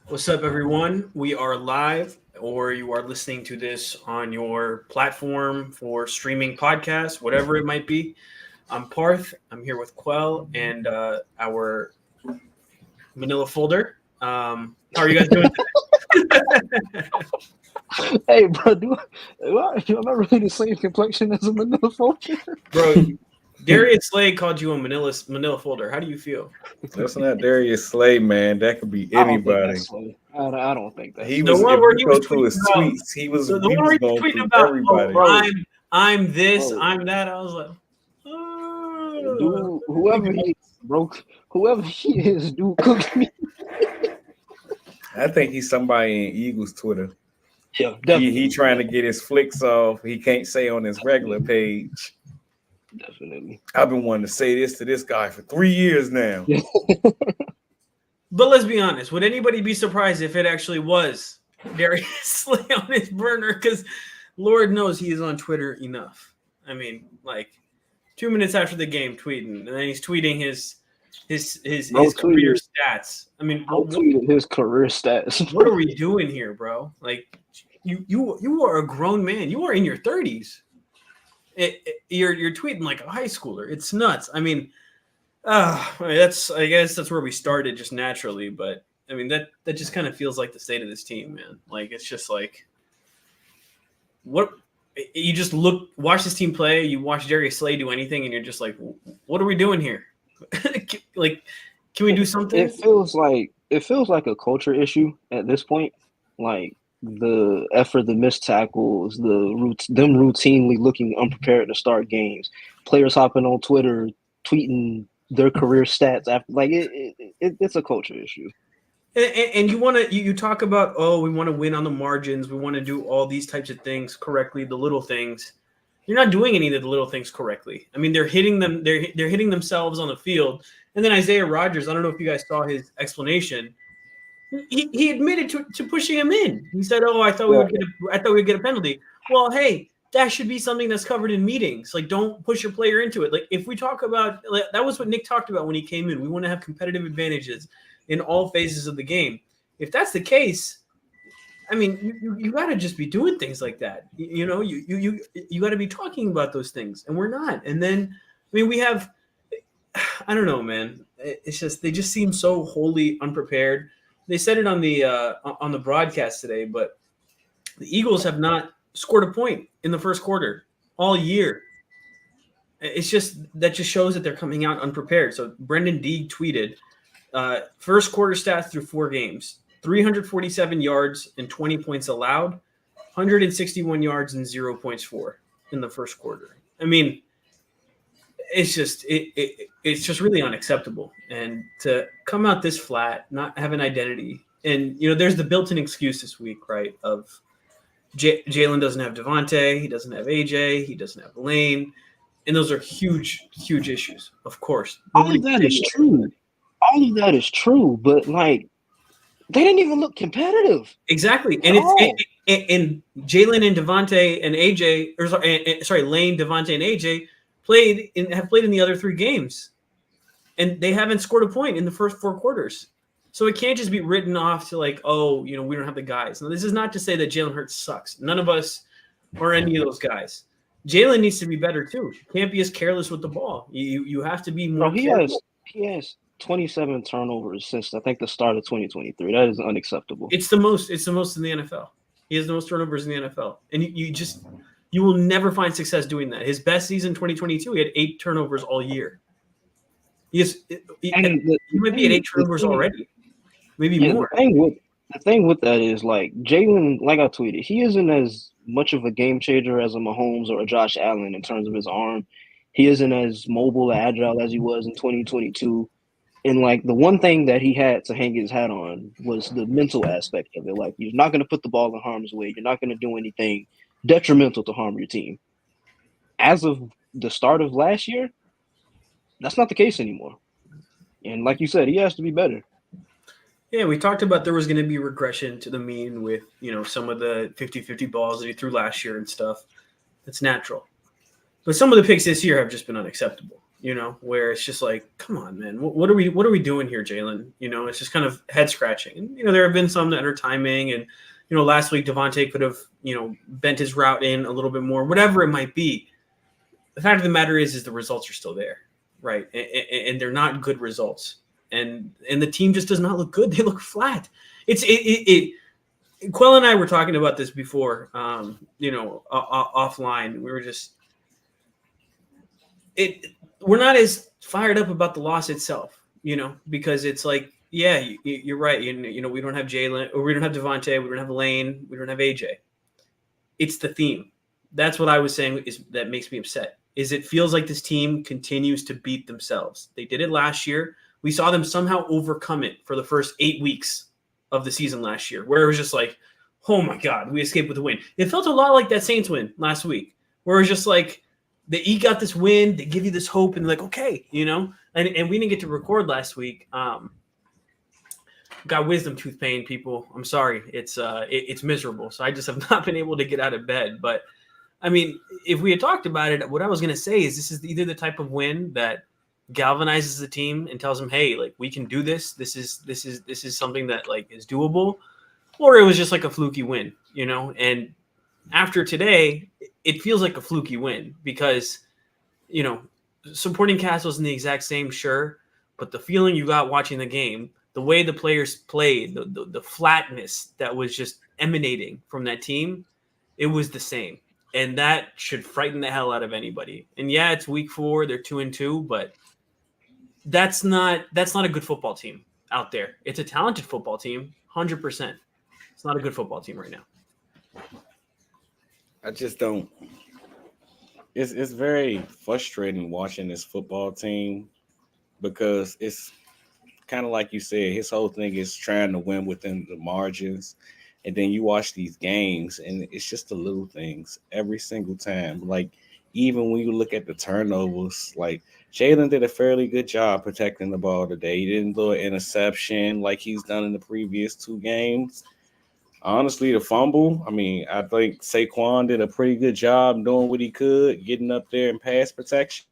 What's up, everyone? We are live, or you are listening to this on your platform for streaming podcasts, whatever it might be. I'm Parth. I'm here with Quell and our Manila folder. How are you guys doing today? Hey, bro, am I really the same complexion as a Manila folder? Bro, Darius Slade called you a Manila folder. How do you feel? That's not Darius Slay, man. That could be I don't think anybody. that's funny. I don't think that's He The was. one If where you he go was to tweeting his about tweets, he was. the He one where was he was going tweeting through about, oh, everybody. bro. I'm this, Bro, I'm that. I was like, dude, whoever he is, dude, cook me. I think he's somebody in Eagles Twitter. Yeah, He definitely, trying to get his flicks off. He can't say on his regular page. definitely. I've been wanting to say this to this guy for 3 years now. Yeah. But let's be honest. Would anybody be surprised if it actually was Darius Slay on his burner? Because Lord knows he is on Twitter enough. I mean, like 2 minutes after the game, tweeting, and then he's tweeting his Bro career tweeted, stats. I mean, bro tweeted his career stats. what are we doing here, bro? Like, you are a grown man. You are in your 30s. You're tweeting like a high schooler. It's nuts. I mean, I guess that's where we started just naturally, but I mean that just kind of feels like the state of this team, man. Like it's just like what you just watch this team play, you watch Darius Slay do anything, and you're just like, what are we doing here? Like, can we do something? It feels like a culture issue at this point. Like the effort, the missed tackles, them routinely looking unprepared to start games, players hopping on Twitter, tweeting their career stats after. Like it's a culture issue. And you want to you talk about, oh, we want to win on the margins, we want to do all these types of things correctly, the little things. You're not doing any of the little things correctly. I mean, they're hitting themselves on the field. And then Isaiah Rodgers, I don't know if you guys saw his explanation. He admitted to pushing him in. He said, "Oh, I thought we would get a penalty." Well, hey, that should be something that's covered in meetings. Like, don't push your player into it. Like, if we talk about that was what Nick talked about when he came in. We want to have competitive advantages in all phases of the game. If that's the case, I mean, you got to just be doing things like that. You know, you got to be talking about those things, and we're not. And then, I mean, we have, I don't know, man. It's just they just seem so wholly unprepared. They said it on the broadcast today, but the Eagles have not scored a point in the first quarter all year. It's just that just shows that they're coming out unprepared. So Brendan Deeg tweeted, first quarter stats through 4 games: 347 yards and 20 points allowed, 161 yards and 0 points for in the first quarter. I mean, it's just really unacceptable. And to come out this flat, not have an identity, and there's the built-in excuse this week, right? Of Jalen doesn't have Devontae, he doesn't have AJ, he doesn't have Lane, and those are huge issues. Of course, All of that is true. All of that is true, but like they didn't even look competitive. Exactly, and and Jalen and Devontae and AJ, Lane, Devontae, and AJ have played in the other 3 games, and they haven't scored a point in the first 4 quarters. So it can't just be written off to like, oh, we don't have the guys. Now, this is not to say that Jalen Hurts sucks. None of us are any of those guys. Jalen needs to be better too. You can't be as careless with the ball. You have to be more. He has 27 turnovers since I think the start of 2023. That is unacceptable. It's the most in the NFL. He has the most turnovers in the NFL, and you will never find success doing that. His best season, 2022, he had 8 turnovers all year. He might be at 8 turnovers already, maybe more. The thing with that is, like, Jalen, like I tweeted, he isn't as much of a game changer as a Mahomes or a Josh Allen in terms of his arm. He isn't as mobile or agile as he was in 2022. And, like, the one thing that he had to hang his hat on was the mental aspect of it. Like, you're not going to put the ball in harm's way. You're not going to do anything detrimental to harm your team. As of the start of last year, that's not the case anymore. And like you said, he has to be better. Yeah, we talked about there was going to be regression to the mean with, some of the 50-50 balls that he threw last year and stuff. That's natural. But some of the picks this year have just been unacceptable. where it's just like, come on, man, what are we doing here, Jalen? It's just kind of head scratching. And, there have been some that are timing, and, last week Devontae could have, bent his route in a little bit more, whatever it might be. The fact of the matter is the results are still there, right? And they're not good results. And the team just does not look good. They look flat. Quell and I were talking about this before, offline. We were just we're not as fired up about the loss itself, because it's like, yeah, you're right. We don't have Jalen, or we don't have Devontae, we don't have Lane, we don't have AJ. It's the theme. That's what I was saying that makes me upset. Is it feels like this team continues to beat themselves. They did it last year. We saw them somehow overcome it for the first 8 weeks of the season last year, where it was just like, oh my God, we escaped with a win. It felt a lot like that Saints win last week, where it was just like, they eke out this win, they give you this hope, and they're like, okay, and we didn't get to record last week. Got wisdom tooth pain, people. I'm sorry. It's miserable. So I just have not been able to get out of bed. But I mean, if we had talked about it, what I was going to say is this is either the type of win that galvanizes the team and tells them, hey, like, we can do this. This is something that, like, is doable, or it was just like a fluky win, and after today, it feels like a fluky win because, supporting cast wasn't the exact same, sure, but the feeling you got watching the game, the way the players played, the flatness that was just emanating from that team, it was the same. And that should frighten the hell out of anybody. And yeah, it's week 4, they're 2-2, but that's not a good football team out there. It's a talented football team, 100%. It's not a good football team right now. I just don't. It's very frustrating watching this football team because it's kind of like you said, his whole thing is trying to win within the margins. And then you watch these games and it's just the little things every single time. Like, even when you look at the turnovers, like, Jalen did a fairly good job protecting the ball today. He didn't throw an interception like he's done in the previous 2 games. Honestly, the fumble, I mean, I think Saquon did a pretty good job doing what he could, getting up there in pass protection.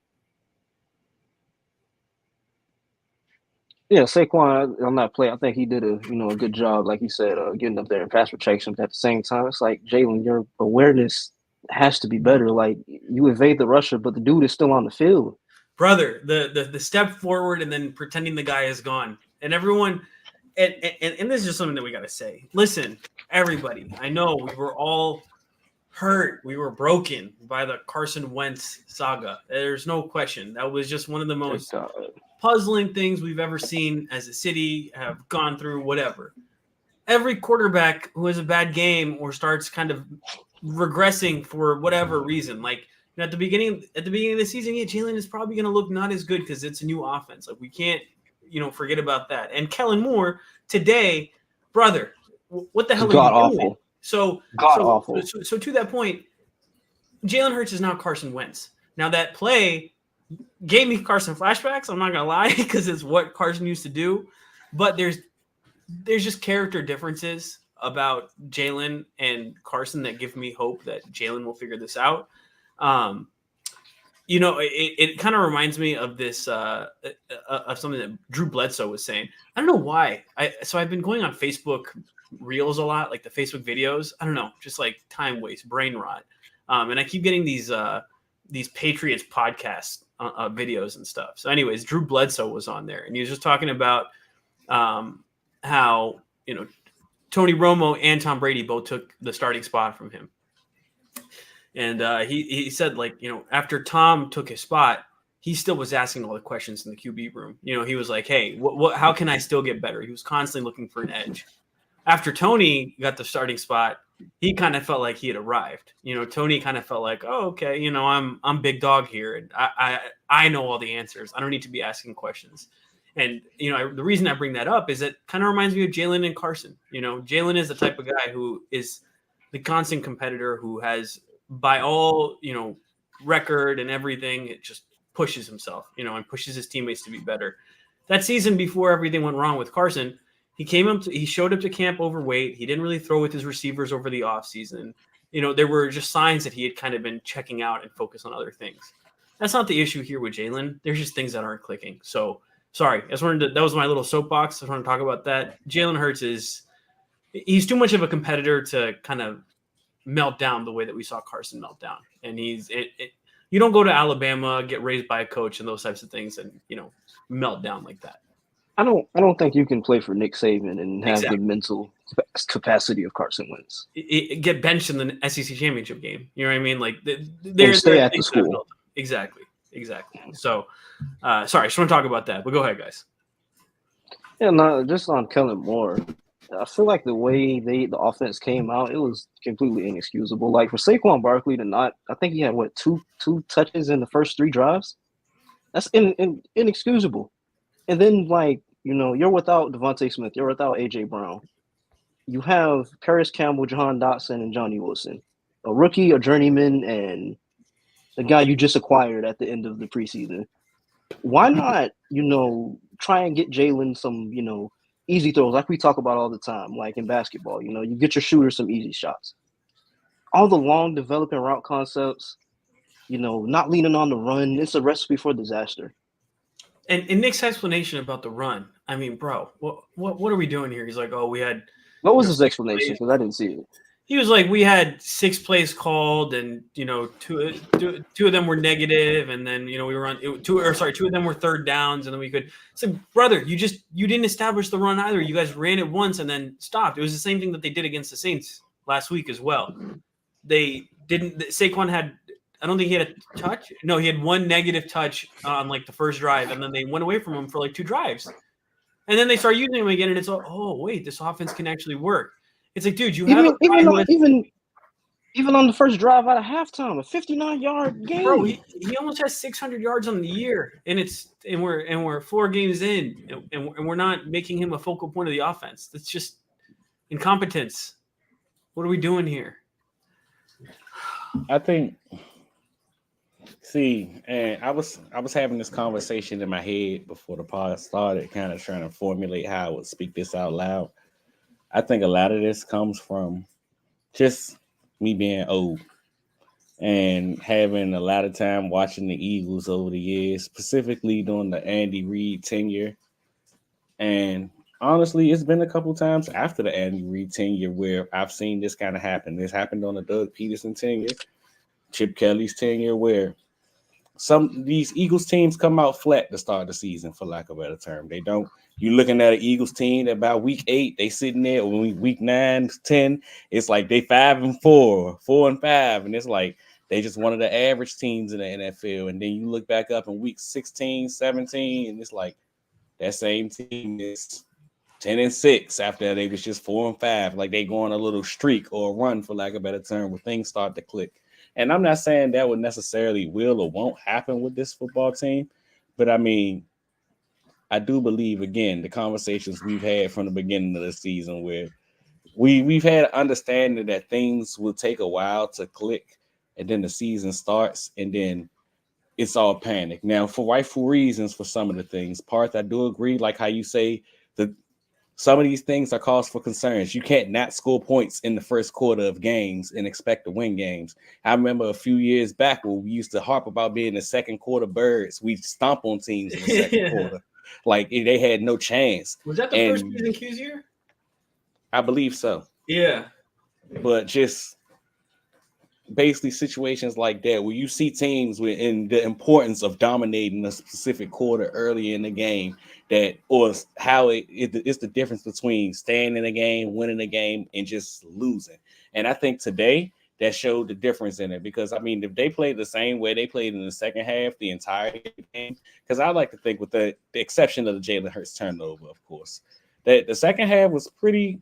Yeah, Saquon on that play, I think he did a good job, like you said, getting up there in pass protection. But at the same time, it's like, Jalen, your awareness has to be better. Like, you evade the rusher, but the dude is still on the field. Brother, the step forward and then pretending the guy is gone, and everyone, and this is just something that we got to say. Listen, everybody, I know we were all hurt, we were broken by the Carson Wentz saga. There's no question. That was just one of the most puzzling things we've ever seen as a city, have gone through, whatever. Every quarterback who has a bad game or starts kind of regressing for whatever reason, like, at the beginning of the season, yeah, Jalen is probably going to look not as good because it's a new offense. Like, we can't, forget about that. And Kellen Moore today, brother, what the hell are you doing? So to that point, Jalen Hurts is now Carson Wentz. Now, that play gave me Carson flashbacks. I'm not gonna lie, because it's what Carson used to do. But there's just character differences about Jalen and Carson that give me hope that Jalen will figure this out. It kind of reminds me of this of something that Drew Bledsoe was saying. I don't know why. I've been going on Facebook Reels a lot, like the Facebook videos. I don't know, just like time waste, brain rot. And I keep getting these Patriots podcast videos and stuff. So anyways, Drew Bledsoe was on there, and he was just talking about how, Tony Romo and Tom Brady both took the starting spot from him. And he said, like, after Tom took his spot, he still was asking all the questions in the QB room. He was like, hey, how can I still get better? He was constantly looking for an edge. After Tony got the starting spot, he kind of felt like he had arrived. Tony kind of felt like, oh, okay, I'm big dog here, and I know all the answers. I don't need to be asking questions. And, the reason I bring that up is it kind of reminds me of Jalen and Carson. Jalen is the type of guy who is the constant competitor who has, by all, record and everything, it just pushes himself, and pushes his teammates to be better. That season, before everything went wrong with Carson, he showed up to camp overweight. He didn't really throw with his receivers over the offseason. There were just signs that he had kind of been checking out and focused on other things. That's not the issue here with Jalen. There's just things that aren't clicking. So sorry, that was my little soapbox. I just want to talk about that. Jalen Hurts he's too much of a competitor to kind of melt down the way that we saw Carson melt down. And you don't go to Alabama, get raised by a coach and those types of things and, melt down like that. I don't think you can play for Nick Saban and have the mental capacity of Carson Wentz. Get benched in the SEC championship game. You know what I mean? Like stay at the school. Exactly. So, sorry, I just want to talk about that. But go ahead, guys. Yeah, no, just on Kellen Moore. I feel like the way the offense came out, it was completely inexcusable. Like for Saquon Barkley to not, I think he had two touches in the first 3 drives. That's inexcusable. And then you're without Devontae Smith, you're without AJ Brown. You have Paris Campbell, Jahan Dotson, and Johnny Wilson, a rookie, a journeyman, and the guy you just acquired at the end of the preseason. Why not, try and get Jalen some, easy throws like we talk about all the time, like in basketball. You get your shooter some easy shots. All the long developing route concepts, not leaning on the run, it's a recipe for disaster. And Nick's explanation about the run, I mean, bro, what are we doing here? He's like, oh, we had. What was his explanation? Because I didn't see it. He was like, we had 6 plays called, and two of them were negative, and then we were on 2 of them were third downs, and then we could. It's like, brother, you didn't establish the run either. You guys ran it once and then stopped. It was the same thing that they did against the Saints last week as well. They didn't. Saquon had. I don't think he had a touch. No, he had 1 negative touch on the first drive, and then they went away from him for 2 drives, and then they start using him again, and it's oh wait, this offense can actually work. It's like, dude, you have even on the first drive out of halftime, a 59-yard game. Bro, he almost has 600 yards on the year, and we're 4 games in, and we're not making him a focal point of the offense. That's just incompetence. What are we doing here? I think. See, and I was having this conversation in my head before the pod started, kind of trying to formulate how I would speak this out loud. I think a lot of this comes from just me being old and having a lot of time watching the Eagles over the years, specifically during the Andy Reid tenure. And honestly, it's been a couple times after the Andy Reid tenure where I've seen this kind of happen. This happened on the Doug Peterson tenure, Chip Kelly's tenure, where these Eagles teams come out flat to start the season, for lack of a better term. They don't. You're looking at an Eagles team that by week 8, they sitting there. When week 9, 10, it's like they 5-4, 4-5, and it's like they just one of the average teams in the NFL. And then you look back up in week 16, 17, and it's like that same team is 10-6 after they was just 4-5, like they go on a little streak or a run, for lack of a better term, where things start to click. And I'm not saying that would necessarily will or won't happen with this football team, but I mean, I do believe, again, the conversations we've had from the beginning of the season where we've had understanding that things will take a while to click, and then the season starts, and then it's all panic. Now, for rightful reasons for some of the things, Parth, I do agree, like how you say that some of these things are cause for concerns. You can't not score points in the first quarter of games and expect to win games. I remember a few years back when we used to harp about being the second quarter birds. We'd stomp on teams in the second quarter. Like they had no chance. Was that the first season Q's year? I believe so. Yeah. But just basically situations like that where you see teams in the importance of dominating a specific quarter early in the game, that or how it's the difference between staying in a game, winning a game, and just losing. And I think today that showed the difference in it, because I mean, if they played the same way they played in the second half, the entire game, because I like to think, with the exception of the Jalen Hurts turnover, of course, that the second half was pretty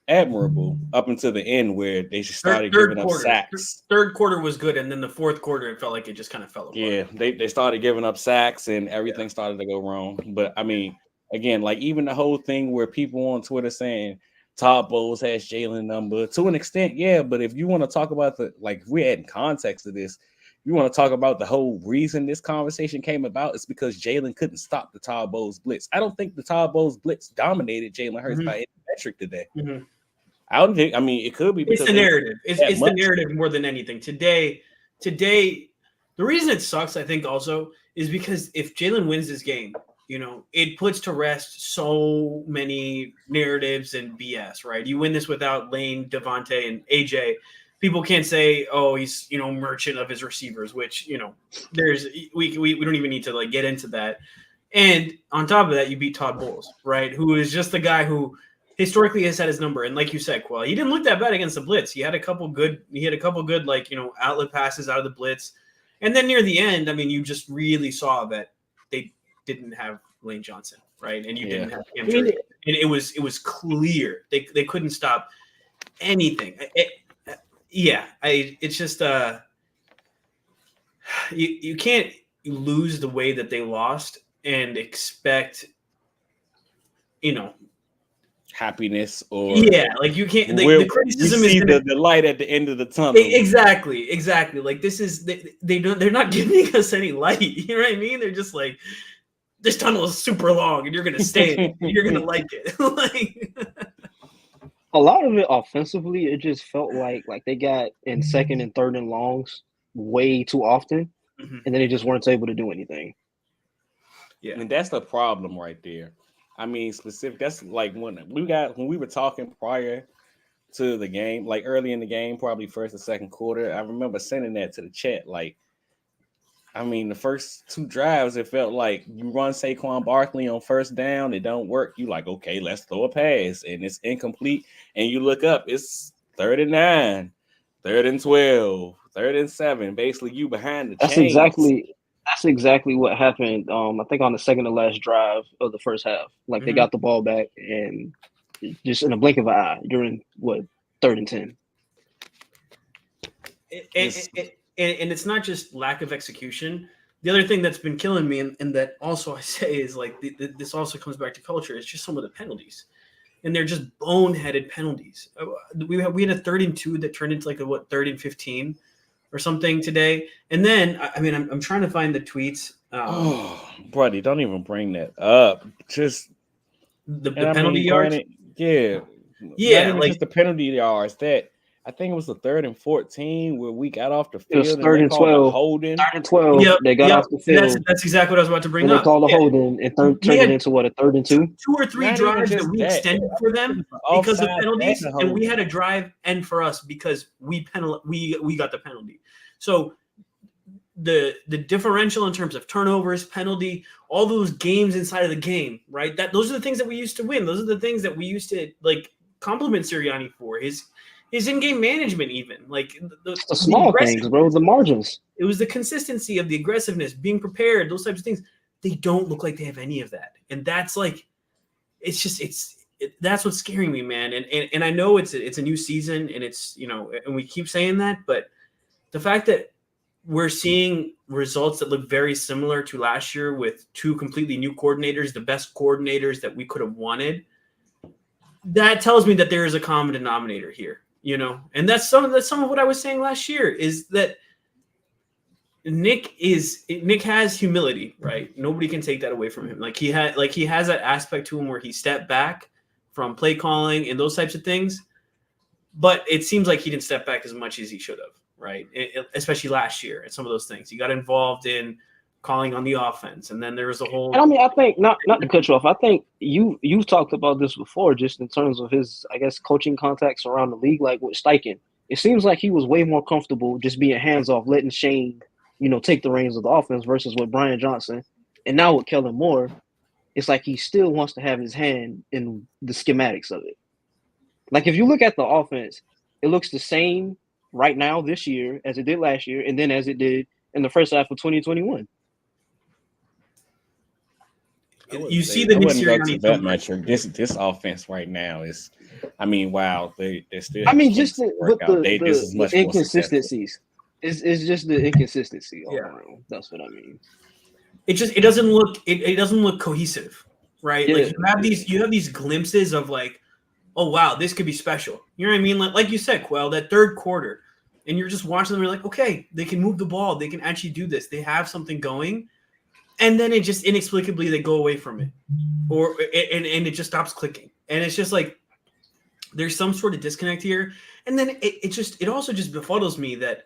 admirable up until the end where they just started giving up sacks. Third quarter was good, and then the fourth quarter it felt like it just kind of fell apart. Yeah, they started giving up sacks and everything started to go wrong. But I mean, again, like even the whole thing where people on Twitter saying Todd Bowles has Jalen number, to an extent, yeah. But if you want to talk about if we're adding context to this, you want to talk about the whole reason this conversation came about, is because Jalen couldn't stop the Todd Bowles blitz. I don't think the Todd Bowles blitz dominated Jalen Hurts by any metric today. Mm-hmm. I don't think. I mean, it could be because it's the narrative. It's the narrative more than anything. Today, The reason it sucks, I think, also is because if Jalen wins this game, it puts to rest so many narratives and BS, right? You win this without Lane, Devontae, and AJ. People can't say, "Oh, he's merchant of his receivers," which there's we don't even need to like get into that. And on top of that, you beat Todd Bowles, right? Who is just the guy who historically has had his number. And like you said, Quell, he didn't look that bad against the blitz. He had a couple good like outlet passes out of the blitz. And then near the end, I mean, you just really saw that they didn't have Lane Johnson, right? And you didn't have him. And it was clear they couldn't stop anything. It's just you can't lose the way that they lost and expect happiness or like you can't. The criticism we see is the light at the end of the tunnel. Exactly. Like this is they're not giving us any light. You know what I mean? They're just like, this tunnel is super long and you're gonna stay in it. And you're gonna like it. Like a lot of it offensively, it just felt like they got in second and third and longs way too often, and then they just weren't able to do anything. Yeah, and that's the problem right there. I mean, specific. That's like when we were talking prior to the game, like early in the game, probably first or second quarter. I remember sending that to the chat. Like, I mean, the first two drives, it felt like you run Saquon Barkley on first down, it don't work. You like, okay, let's throw a pass, and it's incomplete. And you look up, it's 3rd and 9, 3rd and 12, 3rd and 7. Basically, you behind the chains. That's exactly what happened. I think on the second to last drive of the first half, like they got the ball back and just in a blink of an eye, you're in 3rd and 10. And it's not just lack of execution. The other thing that's been killing me, and that also I say is like this also comes back to culture. It's just some of the penalties, and they're just boneheaded penalties. We had a 3rd and 2 that turned into like a 3rd and 15. Or something today, and then I mean I'm trying to find the tweets. Buddy, don't even bring that up. Just the penalty yards. Yeah, like just the penalty yards. That I think it was the 3rd and 14 where we got off the field. It was 3rd and 12. Holding. 3rd and 12. Yep, they got off the field. That's exactly what I was about to bring up. They called a holding and turned it into a 3rd and 2. 2 or 3 drives that we extended for them because of penalties, and we had a drive end for us because we got the penalty. So the differential in terms of turnovers, penalty, all those games inside of the game, right? Those are the things that we used to win. Those are the things that we used to like compliment Sirianni for. His in-game management, even like the small things, bro. The margins. It was the consistency of the aggressiveness, being prepared, those types of things. They don't look like they have any of that, and that's like, that's what's scaring me, man. And I know it's a new season, and it's and we keep saying that, but the fact that we're seeing results that look very similar to last year with 2 completely new coordinators, the best coordinators that we could have wanted, that tells me that there is a common denominator here, and that's some of what I was saying last year is that Nick has humility, right? Nobody can take that away from him. He has that aspect to him where he stepped back from play calling and those types of things, but it seems like he didn't step back as much as he should have. Right, especially last year and some of those things. He got involved in calling on the offense, and then there was a whole. And I mean, I think not to cut you off. I think you've talked about this before, just in terms of his, I guess, coaching contacts around the league, like with Steichen. It seems like he was way more comfortable just being hands off, letting Shane, take the reins of the offense versus with Brian Johnson, and now with Kellen Moore, it's like he still wants to have his hand in the schematics of it. Like if you look at the offense, it looks the same right now this year as it did last year, and then as it did in the first half of 2021. You see the Nick Sirianni that metric. This offense right now is, I mean, wow, they're still. I mean, just with the inconsistencies. It's just the inconsistency all around. That's what I mean. It doesn't look cohesive, right? Yeah. Like you have these glimpses of like, oh wow, this could be special. You know what I mean? Like you said, Quell, that third quarter, and you're just watching them. You're like, okay, they can move the ball. They can actually do this. They have something going, and then it just inexplicably they go away from it, and it just stops clicking. And it's just like there's some sort of disconnect here. And then it also just befuddles me that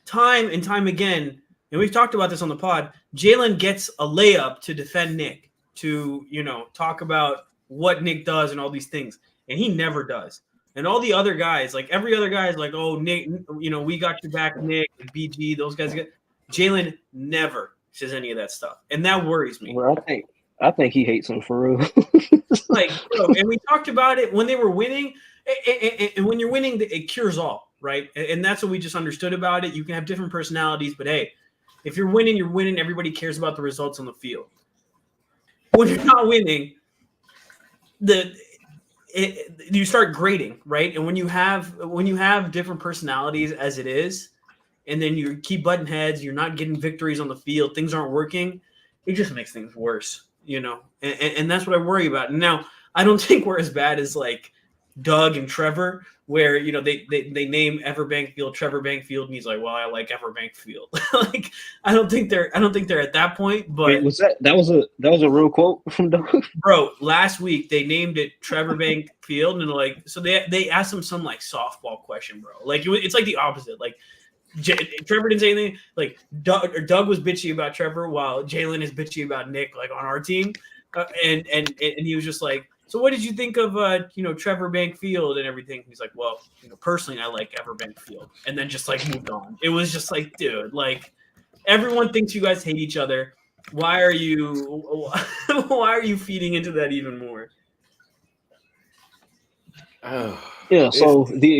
time and time again and we've talked about this on the pod, Jalen gets a layup to defend Nick, to, talk about what Nick does and all these things, and he never does. And all the other guys, like every other guy is like, oh, Nick, we got your back, Nick, BG, those guys. Jalen never says any of that stuff, and that worries me. Well, I think he hates him for real. Like, bro, and we talked about it when they were winning, and when you're winning, it cures all, right? And that's what we just understood about it. You can have different personalities, but hey, if you're winning, you're winning. Everybody cares about the results on the field. When you're not winning, you start grading, right? And when you have different personalities as it is, and then you keep butting heads, you're not getting victories on the field, things aren't working, it just makes things worse, and that's what I worry about. And now I don't think we're as bad as like Doug and Trevor, where they name Everbank Field Trevor Bank Field, and he's like, well, I like Everbank Field. Like, I don't think they're at that point. But wait, was that was a real quote from Doug? Bro, last week they named it Trevor Bank Field, and like, so they asked him some like softball question, bro. Like, it's like the opposite. Like, Trevor didn't say anything. Like, Doug was bitchy about Trevor, while Jalen is bitchy about Nick, like on our team, and he was just like, so what did you think of Trevor Bank Field and everything? He's like, well, personally, I like Everbank Field, and then just like moved on. It was just like, dude, like, everyone thinks you guys hate each other. Why are you feeding into that even more? Yeah, so the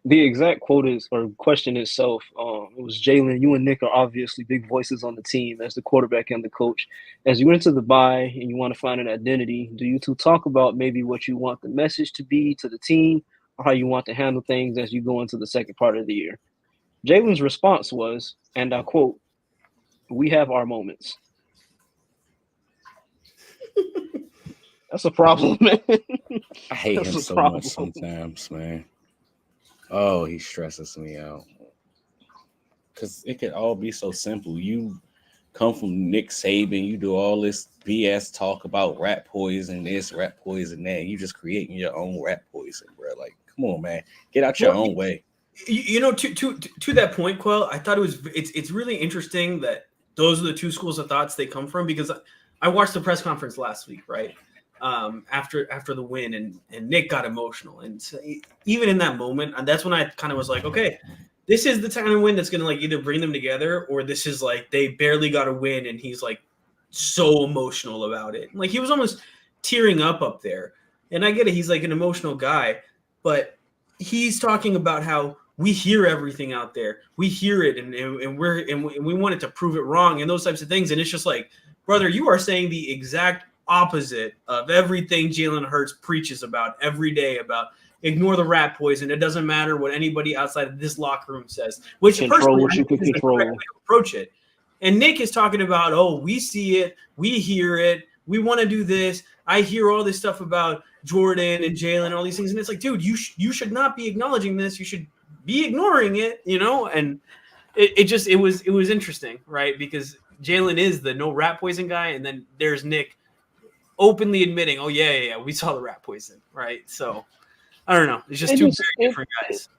exact quote is, or question itself, it was, Jalen, you and Nick are obviously big voices on the team as the quarterback and the coach. As you went into the bye and you want to find an identity, do you two talk about maybe what you want the message to be to the team, or how you want to handle things as you go into the second part of the year? Jalen's response was, and I quote, "We have our moments." That's a problem, man. I hate him so much sometimes, man. Oh, he stresses me out. Because it could all be so simple. You come from Nick Saban, you do all this BS talk about rat poison this, rat poison that. You just creating your own rat poison, bro. Like, come on, man. Get out your own way. To that point, Quell, I thought it's really interesting that those are the two schools of thoughts they come from, because I watched the press conference last week, right? After the win, and Nick got emotional, and so even in that moment, that's when I kind of was like, okay, this is the kind of win that's going to like either bring them together, or this is like they barely got a win and he's like so emotional about it. Like, he was almost tearing up there, and I get it, he's like an emotional guy, but he's talking about how we hear everything out there, we hear it, and we wanted to prove it wrong, and those types of things. And it's just like, brother, you are saying the exact opposite of everything Jalen Hurts preaches about every day, about ignore the rat poison. It doesn't matter what anybody outside of this locker room says, which personally is the correct way to approach it. And Nick is talking about, oh, we see it, we hear it, we want to do this. I hear all this stuff about Jordan and Jalen, all these things, and it's like, dude, you should not be acknowledging this. You should be ignoring it, And it was interesting, right? Because Jalen is the no rat poison guy, and then there's Nick openly admitting, oh yeah, we saw the rat poison, right? So I don't know. It's just very different guys.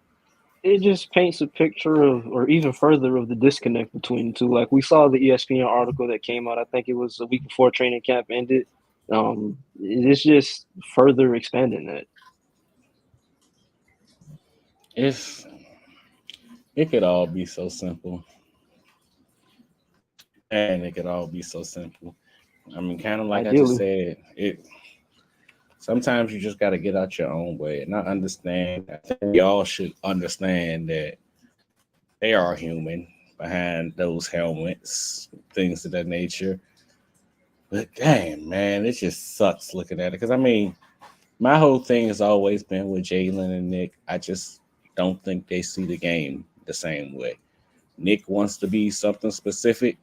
It just paints a picture of, or even further, of the disconnect between the two. Like, we saw the ESPN article that came out, I think it was a week before training camp ended. It's just further expanding that. It could all be so simple. And it could all be so simple. I mean, kind of like I just said, sometimes you just got to get out your own way and not understand. I think we all should understand that they are human behind those helmets, things of that nature. But damn, man, it just sucks looking at it. Because, I mean, my whole thing has always been with Jalen and Nick. I just don't think they see the game the same way. Nick wants to be something specific.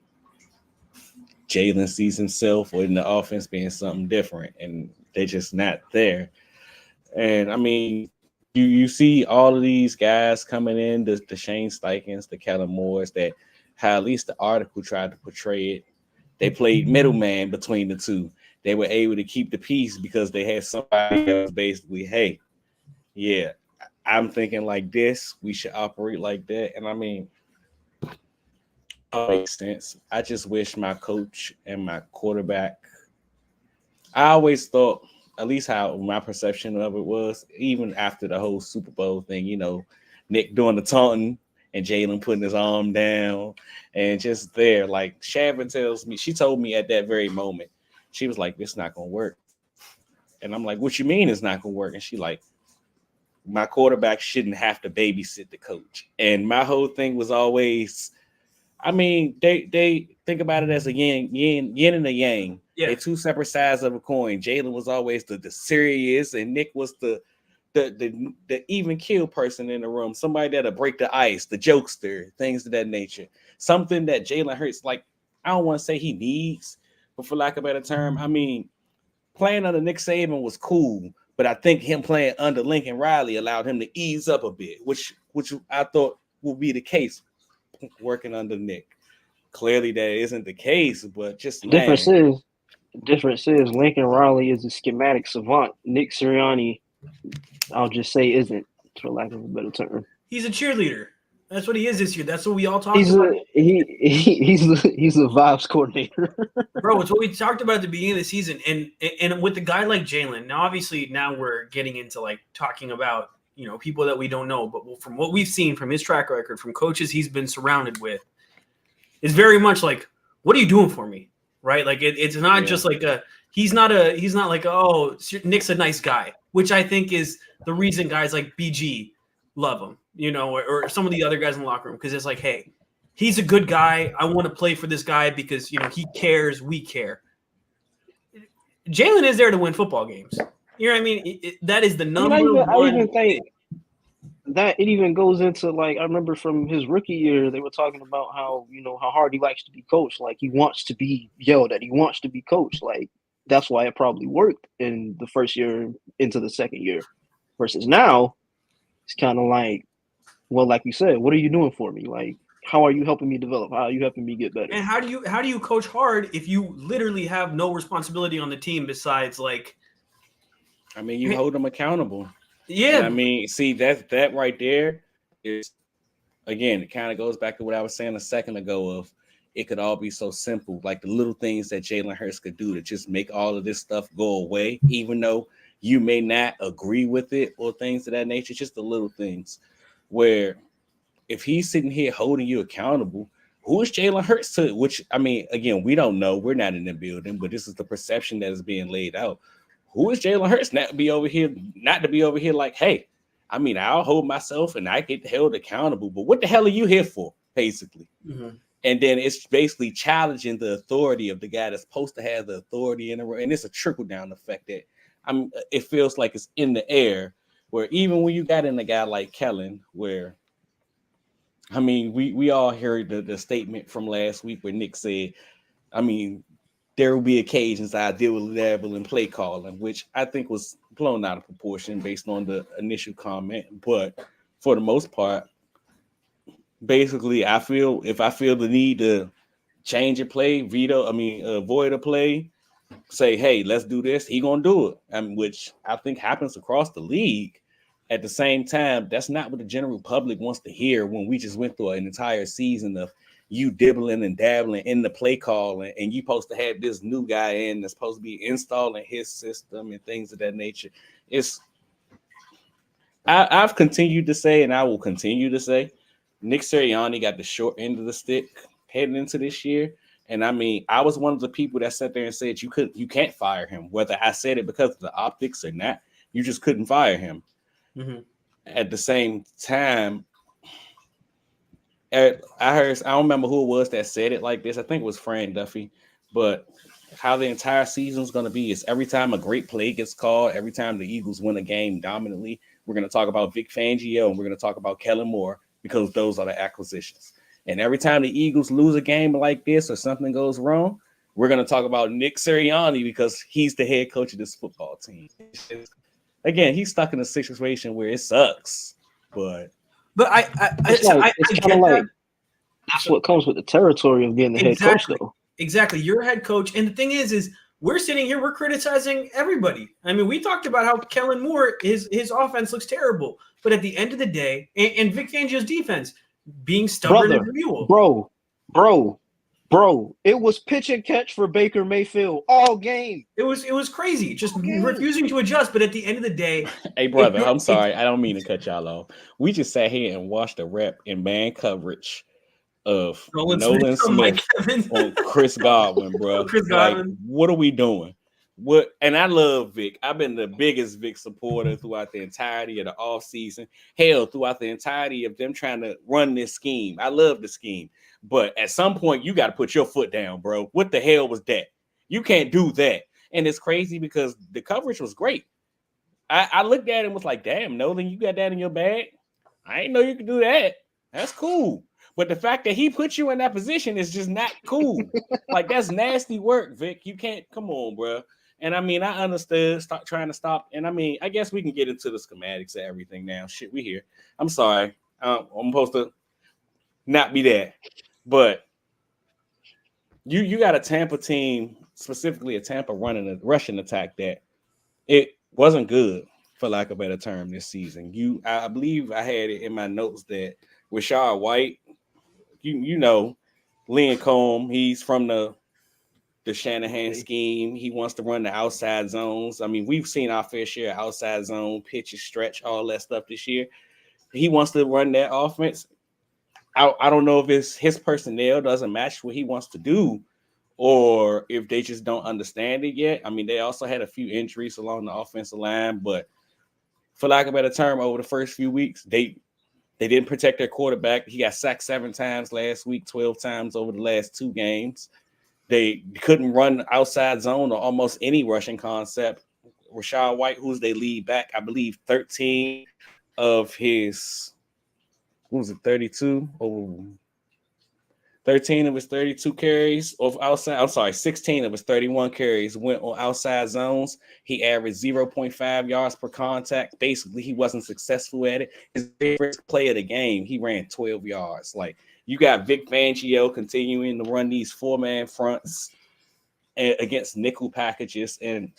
Jalen sees himself or in the offense being something different, and they're just not there. And I mean, you see all of these guys coming in, the Shane Steichens, the Kellen Moores, that how at least the article tried to portray it. They played middleman between the two. They were able to keep the peace because they had somebody else basically, hey, yeah, I'm thinking like this. We should operate like that. And I mean, makes sense. I just wish my coach and my quarterback. I always thought, at least how my perception of it was, even after the whole Super Bowl thing, Nick doing the taunting and Jalen putting his arm down and just there. Like Shavin she told me at that very moment, she was like, "This not gonna work." And I'm like, "What you mean it's not gonna work?" And she like, "My quarterback shouldn't have to babysit the coach." And my whole thing was always, I mean, they think about it as a yin and a yang. Yeah. They're two separate sides of a coin. Jalen was always the serious, and Nick was the even kill person in the room, somebody that'll break the ice, the jokester, things of that nature. Something that Jalen Hurts, like, I don't want to say he needs, but for lack of a better term, I mean, playing under Nick Saban was cool, but I think him playing under Lincoln Riley allowed him to ease up a bit, which I thought would be the case working under Nick. Clearly that isn't the case, but just Difference is Lincoln Riley is a schematic savant. Nick Sirianni, I'll just say, isn't, for lack of a better term. He's a cheerleader. That's what he is this year. That's what we all talked He's about. He's a vibes coordinator. Bro, it's what we talked about at the beginning of the season. And with a guy like Jalen, now obviously now we're getting into like talking about, people that we don't know, but from what we've seen from his track record, from coaches he's been surrounded with, is very much like, what are you doing for me? Right? Like it's not just like he's not like, oh, Nick's a nice guy, which I think is the reason guys like BG love him, or some of the other guys in the locker room, because it's like, hey, he's a good guy. I want to play for this guy because he cares. We care. Jalen is there to win football games. You know what I mean? That is the number one. I even think that it even goes into, like, I remember from his rookie year, they were talking about how how hard he likes to be coached. Like, he wants to be yelled at. He wants to be coached. Like, that's why it probably worked in the first year into the second year. Versus now, it's kind of like, well, like you said, what are you doing for me? Like, how are you helping me develop? How are you helping me get better? And how do you coach hard if you literally have no responsibility on the team besides, like, I mean, you hold them accountable. Yeah. And I mean, see, that right there is, again, it kind of goes back to what I was saying a second ago of it could all be so simple, like the little things that Jalen Hurts could do to just make all of this stuff go away, even though you may not agree with it or things of that nature, just the little things where if he's sitting here holding you accountable, who is Jalen Hurts to? Which, I mean, again, we don't know. We're not in the building, but this is the perception that is being laid out. Who is Jalen Hurts not to be over here like, hey, I mean, I'll hold myself and I get held accountable, but what the hell are you here for, basically? Mm-hmm. And then it's basically challenging the authority of the guy that's supposed to have the authority in the room. And it's a trickle-down effect that it feels like it's in the air, where even when you got in a guy like Kellen, where, I mean, we all heard the statement from last week where Nick said, I mean, there will be occasions I deal with level and play calling, which I think was blown out of proportion based on the initial comment. But for the most part, basically, if I feel the need to change a play, avoid a play, say, hey, let's do this, he gonna do it. Which I think happens across the league. At the same time, that's not what the general public wants to hear when we just went through an entire season of you dibbling and dabbling in the play call, and you supposed to have this new guy in that's supposed to be installing his system and things of that nature. I've continued to say, and I will continue to say, Nick Sirianni got the short end of the stick heading into this year. And I mean, I was one of the people that sat there and said you can't fire him, whether I said it because of the optics or not. You just couldn't fire him. Mm-hmm. At the same time, I don't remember who it was that said it like this. I think it was Fran Duffy. But how the entire season is going to be is every time a great play gets called, every time the Eagles win a game dominantly, we're going to talk about Vic Fangio and we're going to talk about Kellen Moore because those are the acquisitions. And every time the Eagles lose a game like this or something goes wrong, we're going to talk about Nick Sirianni because he's the head coach of this football team. Again, he's stuck in a situation where it sucks. But I get that. That's what comes with the territory of being the head coach, though. Exactly. You're a head coach. And the thing is we're sitting here, we're criticizing everybody. I mean, we talked about how Kellen Moore, his offense looks terrible. But at the end of the day, and Vic Fangio's defense being stubborn as a mule. Bro, it was pitch and catch for Baker Mayfield all game. It was crazy, just refusing to adjust. But at the end of the day, Hey, brother, I'm sorry. I don't mean to cut y'all off. We just sat here and watched a rep in man coverage of Nolan Smith on Chris Godwin, bro. Chris Godwin. What are we doing? What? And I love Vic. I've been the biggest Vic supporter throughout the entirety of the offseason. Hell, throughout the entirety of them trying to run this scheme. I love the scheme. But at some point, you got to put your foot down, bro. What the hell was that? You can't do that. And it's crazy because the coverage was great. I looked at it and was like, damn, Nolan, you got that in your bag? I didn't know you could do that. That's cool. But the fact that he put you in that position is just not cool. Like, that's nasty work, Vic. You can't, come on, bro. And I mean, I understood trying to stop. And I mean, I guess we can get into the schematics of everything now. Shit, we here. I'm sorry. I'm supposed to not be that. But you got a Tampa team, specifically a Tampa rushing attack that it wasn't good, for lack of a better term, this season. I believe I had it in my notes that Rashad White, you know, Lincoln, he's from the Shanahan scheme. He wants to run the outside zones. I mean, we've seen our fair share of outside zone, pitches, stretch, all that stuff this year. He wants to run that offense. I don't know if it's his personnel doesn't match what he wants to do, or if they just don't understand it yet. I mean, they also had a few injuries along the offensive line, but for lack of a better term, over the first few weeks, they didn't protect their quarterback. He got sacked 7 times last week, 12 times over the last 2 games. They couldn't run outside zone or almost any rushing concept. Rashad White, who's their lead back, I believe 13 of his, 32? Oh, 13 of his 32 carries of outside. I'm sorry, 16 of his 31 carries went on outside zones. He averaged 0.5 yards per contact. Basically, he wasn't successful at it. His first play of the game, he ran 12 yards. Like, you got Vic Fangio continuing to run these 4-man fronts against nickel packages. And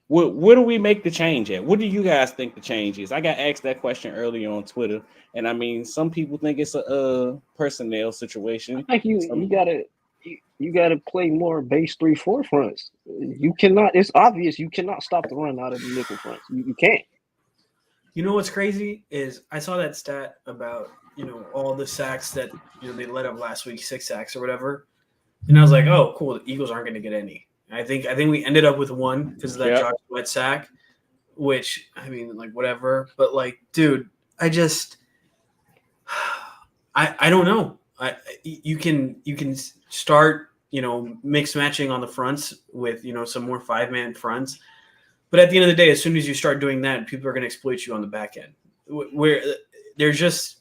where do we make the change at? What do you guys think the change is? I got asked that question earlier on Twitter, and I mean, some people think it's a personnel situation. I think you gotta play more base 3-4 fronts. You cannot. It's obvious you cannot stop the run out of the nickel fronts. You can't. You know what's crazy is I saw that stat about all the sacks that they let up last week, 6 sacks or whatever, and I was like, oh, cool. The Eagles aren't going to get any. I think we ended up with 1 because of that Josh Sweat sack, which, I mean, like, whatever. But, like, dude, I don't know. You can start, mix matching on the fronts with, some more 5-man fronts. But at the end of the day, as soon as you start doing that, people are going to exploit you on the back end. Where there's just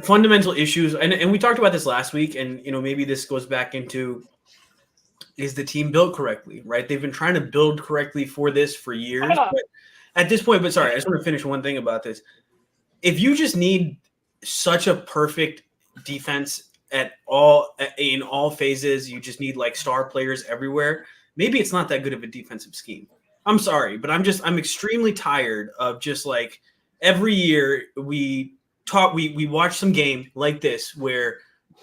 fundamental issues. And we talked about this last week, and, maybe this goes back into, is the team built correctly, right? They've been trying to build correctly for years. But at this point, sorry, I just want to finish one thing about this. If you just need such a perfect defense in all phases, you just need like star players everywhere, maybe it's not that good of a defensive scheme. I'm sorry, but I'm extremely tired of just like every year we watch some game like this where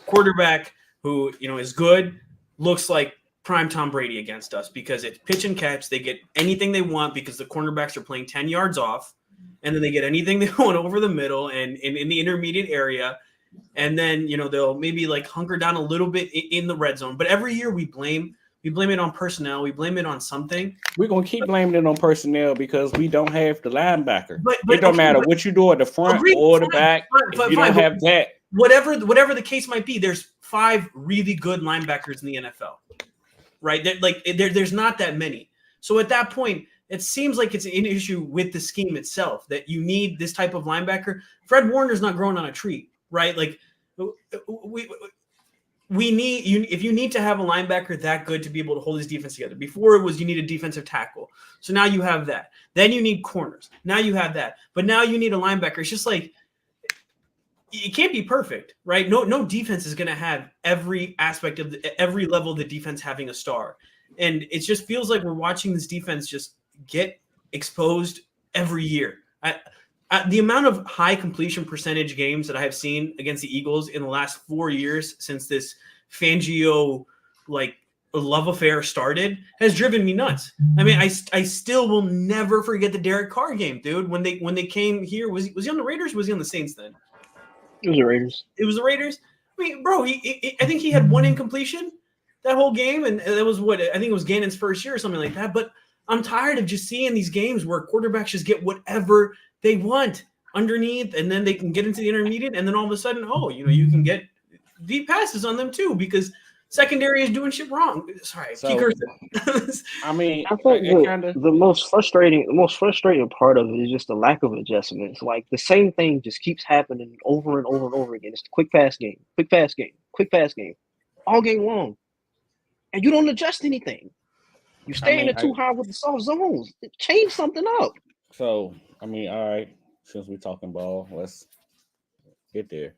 quarterback who is good looks like prime Tom Brady against us because it's pitch and catch. They get anything they want because the cornerbacks are playing 10 yards off, and then they get anything they want over the middle and in the intermediate area. And then, they'll maybe like hunker down a little bit in the red zone. But every year we blame it on personnel. We blame it on something. We're going to keep blaming it on personnel because we don't have the linebacker. But it don't matter what you do at the front or the back. If you don't have that. Whatever the case might be, there's 5 really good linebackers in the NFL. Right? There's not that many. So at that point, it seems like it's an issue with the scheme itself that you need this type of linebacker. Fred Warner's not growing on a tree, right? Like we need you. If you need to have a linebacker that good to be able to hold his defense together. Before it was you need a defensive tackle. So now you have that. Then you need corners. Now you have that. But now you need a linebacker. It's just like it can't be perfect, right? No defense is going to have every aspect of every level of the defense having a star. And it just feels like we're watching this defense just get exposed every year. the amount of high completion percentage games that I have seen against the Eagles in the last 4 years since this Fangio love affair started has driven me nuts. I mean, I still will never forget the Derek Carr game, dude. When they came here, was he on the Raiders or was he on the Saints then? It was the Raiders. It was the Raiders. I mean, bro, I think he had one incompletion that whole game, and that was I think it was Gannon's first year or something like that. But I'm tired of just seeing these games where quarterbacks just get whatever they want underneath, and then they can get into the intermediate, and then all of a sudden, you can get deep passes on them too because secondary is doing shit wrong. Sorry, So, keep cursing. I mean, I think kinda, the most frustrating part of it is just the lack of adjustments. Like the same thing just keeps happening over and over and over again. It's the quick pass game, all game long, and you don't adjust anything. You stay in it too high with the soft zones. Change something up. So, I mean, all right, since we're talking ball, let's get there.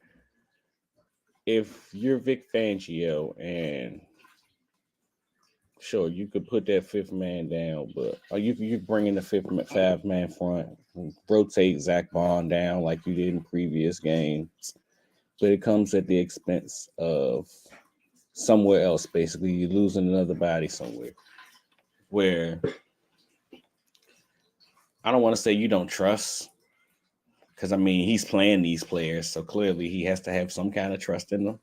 If you're Vic Fangio, and sure, you could put that fifth man down, but you bring in the five man front, rotate Zach Bond down like you did in previous games, but it comes at the expense of somewhere else. Basically, you're losing another body somewhere. Where I don't want to say you don't trust, because I mean he's playing these players, so clearly he has to have some kind of trust in them.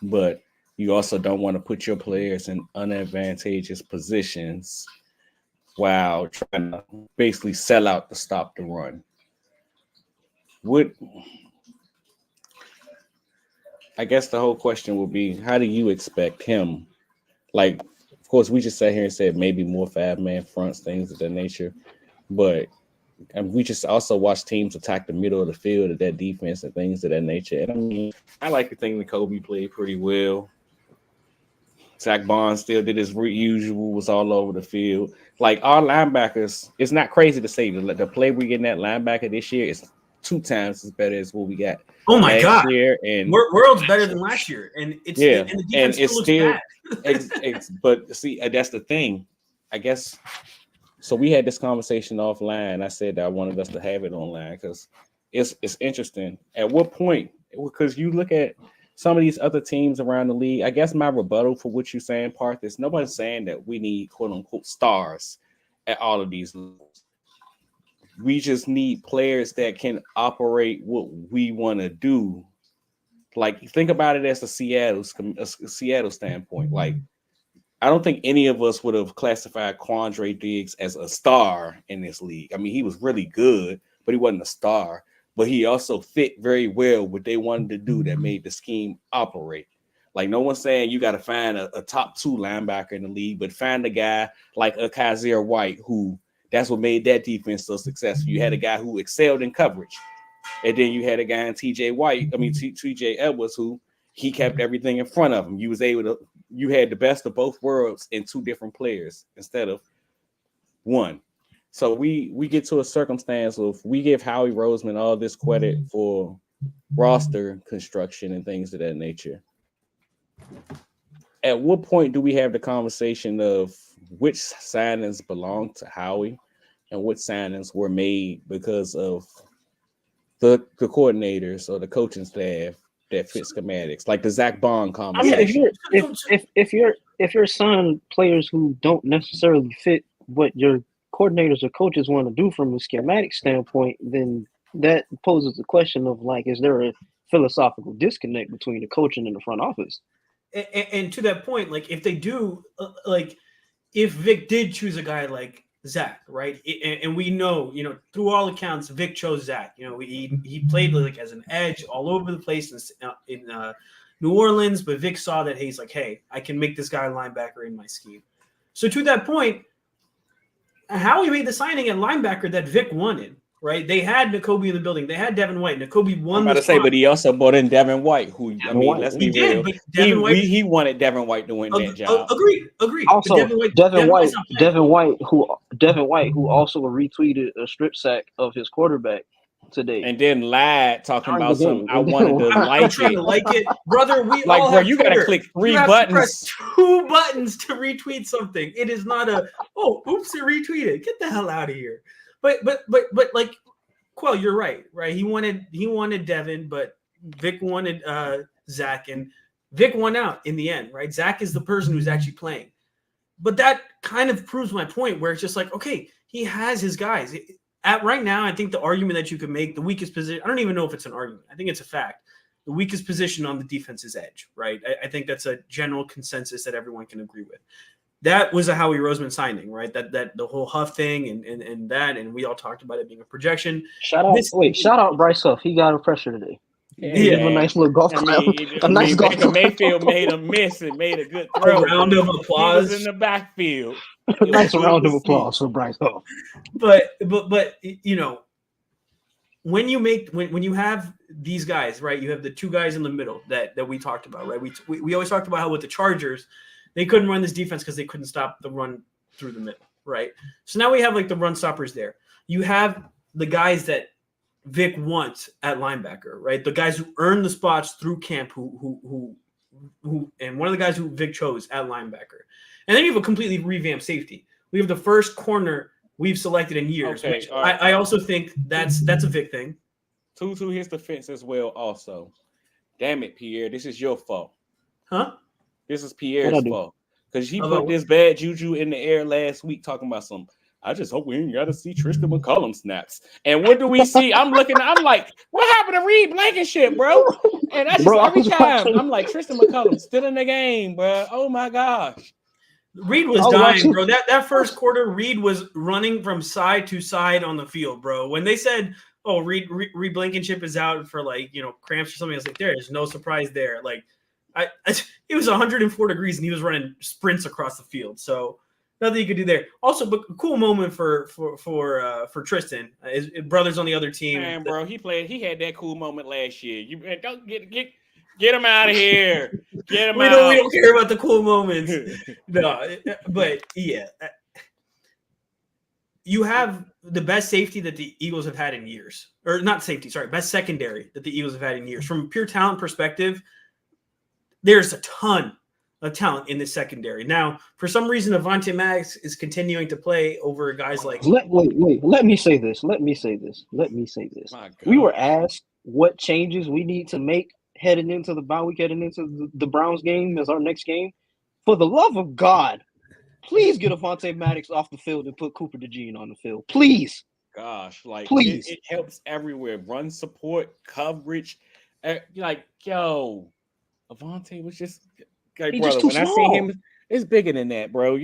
But you also don't want to put your players in unadvantageous positions while trying to basically sell out to stop the run. I guess the whole question will be, how do you expect him? Like, of course, we just sat here and said maybe more five-man fronts, things of that nature. But we just also watch teams attack the middle of the field of that defense and things of that nature. And I mean, I like to think that Kobe played pretty well. Zach Bond still did his usual, was all over the field. Like our linebackers, it's not crazy to say the play we getting at linebacker this year is 2 times as better as what we got. Oh my God! Year and world's better than last year, and it's and the defense it's still looks bad. But see, that's the thing. I guess. So we had this conversation offline. I said that I wanted us to have it online because it's interesting. At what point? Because you look at some of these other teams around the league. I guess my rebuttal for what you're saying, Parth, is nobody's saying that we need quote unquote stars at all of these levels. We just need players that can operate what we want to do. Like, think about it as a Seattle standpoint. Like, I don't think any of us would have classified Quandre Diggs as a star in this league. I mean, he was really good, but he wasn't a star. But he also fit very well what they wanted to do that made the scheme operate. Like, no one's saying you got to find a top 2 linebacker in the league, but find a guy like a Kaiser White who that's what made that defense so successful. You had a guy who excelled in coverage. And then you had a guy in TJ Edwards, who he kept everything in front of him. You had the best of both worlds in 2 different players instead of one. So we get to a circumstance of we give Howie Roseman all this credit for roster construction and things of that nature. At what point do we have the conversation of which signings belong to Howie and which signings were made because of the coordinators or the coaching staff that fit schematics, like the Zach Bond conversation? I mean, if you're signing players who don't necessarily fit what your coordinators or coaches want to do from a schematic standpoint, then that poses the question of, like, is there a philosophical disconnect between the coaching and the front office? And to that point, like, if they do, like, if Vic did choose a guy like Zach, right? And we know, through all accounts, Vic chose Zach. He played like as an edge all over the place in New Orleans, but Vic saw that he's like, hey, I can make this guy a linebacker in my scheme. So to that point, Howie made the signing at linebacker that Vic wanted, right? They had Nakobe in the building. They had Devin White. Nakobe won. I'm about to say, but he also brought in Devin White, who let's be real. He wanted Devin White to win that job. Agreed. Also, Devin White, who also retweeted a strip sack of his quarterback today, and then lied talking about something. I wanted to like it, brother. We like, all bro, have you got to click 3 you buttons. Press 2 buttons to retweet something. It is not oops, it retweeted. Get the hell out of here. But like, Quell, you're right. He wanted Devin, but Vic wanted Zach, and Vic won out in the end. Right, Zach is the person who's actually playing. But that kind of proves my point, where it's just like, okay, he has his guys. At right now, I think the argument that you could make, the weakest position, I don't even know if it's an argument. I think it's a fact. The weakest position on the defense is edge, right? I think that's a general consensus that everyone can agree with. That was a Howie Roseman signing, right? That the whole Huff thing and that, and we all talked about it being a projection. Shout out Bryce Huff. He got a pressure today. Yeah, Give him a nice little golf clap. Baker Mayfield made a miss and made a good throw. A round of applause. He was in the backfield. A nice round of applause for Bryce Huff. But you know, when you have these guys, right? You have the two guys in the middle that we talked about, right? We always talked about how with the Chargers, they couldn't run this defense because they couldn't stop the run through the middle, right? So now we have like the run stoppers there. You have the guys that Vic wants at linebacker, right? The guys who earn the spots through camp, who and one of the guys who Vic chose at linebacker. And then you have a completely revamped safety. We have the first corner we've selected in years. Okay, which I also think that's a Vic thing. Tutu hits the fence as well. Also, damn it, Pierre, this is your fault. Huh? This is Pierre's fault because he put this bad juju in the air last week talking about some. I just hope we ain't got to see Tristan McCullum snaps. And what do we see? I'm like, what happened to Reed Blankenship, bro? And that's just every time. I'm like, Tristan McCullum still in the game, bro. Oh my gosh. Reed was dying, bro. That first quarter, Reed was running from side to side on the field, bro. When they said, "Oh, Reed Blankenship is out for cramps or something," I was like, "There is no surprise there." Like, it was 104 degrees and he was running sprints across the field. So nothing you could do there. Also, but a cool moment for Tristan. His brothers on the other team. Man, bro, he had that cool moment last year. You don't get him out of here. Get him out. We don't care about the cool moments. No, but yeah. You have the best safety that the Eagles have had in years. Or not safety, sorry, best secondary that the Eagles have had in years. From a pure talent perspective, there's a ton of talent in the secondary. Now, for some reason, Avonte Maddox is continuing to play over guys like. Let me say this. We were asked what changes we need to make heading into the bye week, heading into the Browns game as our next game. For the love of God, please get Avonte Maddox off the field and put Cooper DeJean on the field. Please. Gosh, please. It helps everywhere. Run support, coverage. Avonte was just. Brother, when I see him, it's bigger than that, bro.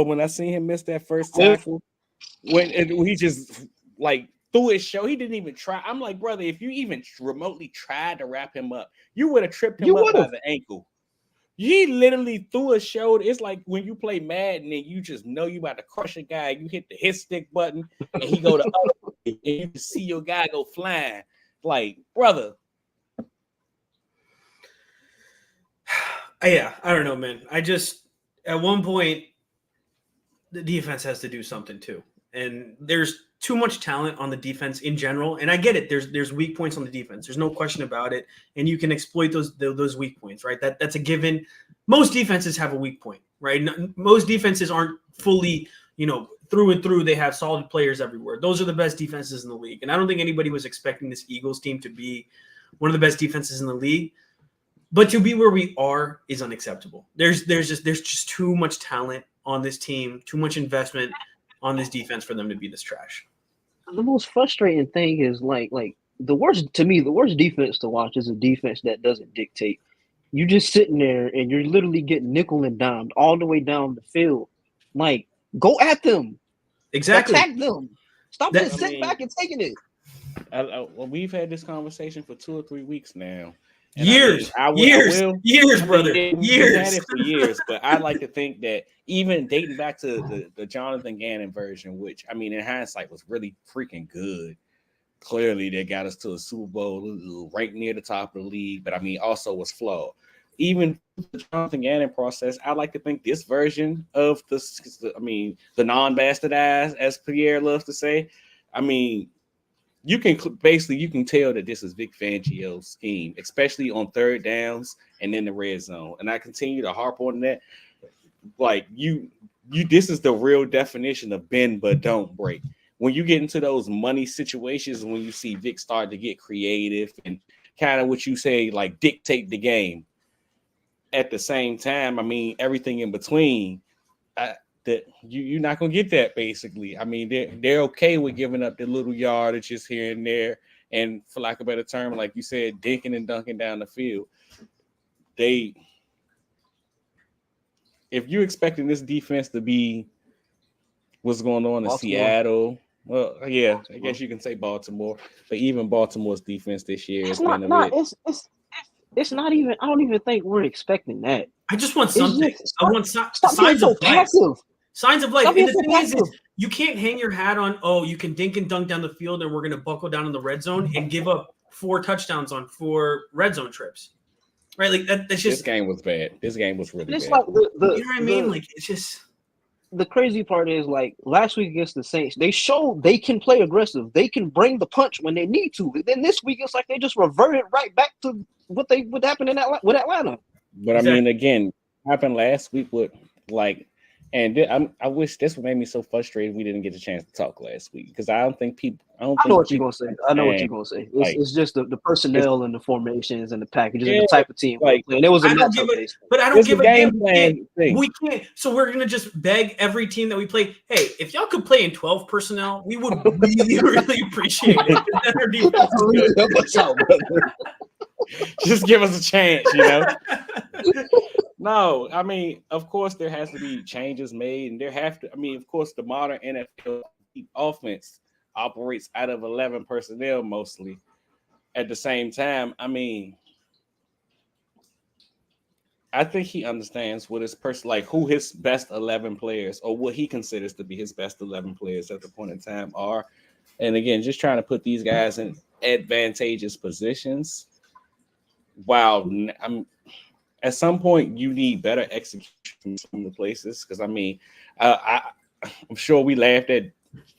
When I see him miss that first tackle, when he just threw his show, he didn't even try. I'm like, brother, if you even remotely tried to wrap him up, you would have tripped him up by the ankle. He literally threw a shoulder. It's like when you play Madden and you just know you about to crush a guy, you hit the hit stick button and he go to up, and you can see your guy go flying. Like, brother. Yeah, I don't know, man. At one point, the defense has to do something too. And there's too much talent on the defense in general. And I get it. There's weak points on the defense. There's no question about it. And you can exploit those weak points, right? That's a given. Most defenses have a weak point, right? Most defenses aren't fully, through and through. They have solid players everywhere. Those are the best defenses in the league. And I don't think anybody was expecting this Eagles team to be one of the best defenses in the league. But to be where we are is unacceptable. There's just too much talent on this team, too much investment on this defense for them to be this trash. The most frustrating thing is the worst defense to watch is a defense that doesn't dictate. You're just sitting there and you're literally getting nickel and dimed all the way down the field. Go at them. Exactly. Attack them. Stop just sitting back and taking it. We've had this conversation for 2 or 3 weeks now. Years, brother. Years. We've had it for years, but I like to think that even dating back to the Jonathan Gannon version, which in hindsight was really freaking good. Clearly, they got us to a Super Bowl ranked near the top of the league, but also was flawed. Even the Jonathan Gannon process, I like to think this version of the non-bastardized, as Pierre loves to say, you can tell that this is Vic Fangio's scheme, especially on third downs and in the red zone. And I continue to harp on that. This is the real definition of bend but don't break. when you get into those money situations, when you see Vic start to get creative and kind of what you say, like dictate the game. At the same time, I mean, everything in between, that you're not gonna get that. Basically, I mean, they're okay with giving up the little yardages here and there, and for lack of a better term, like you said, dinking and dunking down the field. If you're expecting this defense to be what's going on in Baltimore. Seattle, well, yeah, I guess you can say Baltimore, but even Baltimore's defense this year It's has been a not. bit. It's not even. I don't even think we're expecting that. I just want something. I want Stop signs being so of life. passive. Signs of life. Stop And being the so thing is, passive. you can't hang your hat on, oh, you can dink and dunk down the field and we're going to buckle down in the red zone and give up 4 touchdowns on 4 red zone trips. Right? Like that's just. This game was bad. This game was really It's bad. like You know what I mean? Like, it's just. The crazy part is, like, last week against the Saints, they showed they can play aggressive. They can bring the punch when they need to. And then this week, it's like they just reverted right back to what happened with Atlanta. But Exactly. I mean, again, happened last week with like, and I wish this made me so frustrated we didn't get a chance to talk last week because I don't think people. I know what you're gonna say. I know what you're gonna say. It's just the personnel and the formations and the packages and the type of team. Like, and it was a I don't give matchup. but I don't give a game damn. plan thing. We can't. So we're gonna just beg every team that we play. Hey, if y'all could play in 12 personnel, we would really, really appreciate it. Our defense is good. Just give us a chance, you know. No, I mean, of course, there has to be changes made, and there have to. I mean, of course, the modern NFL offense operates out of 11 personnel mostly. At the same time, I mean, I think he understands what his person, like who his best 11 players or what he considers to be his best 11 players at the point in time are. And again, just trying to put these guys in advantageous positions. Wow, at some point you need better execution from some of the places. Because I mean, I'm sure we laughed at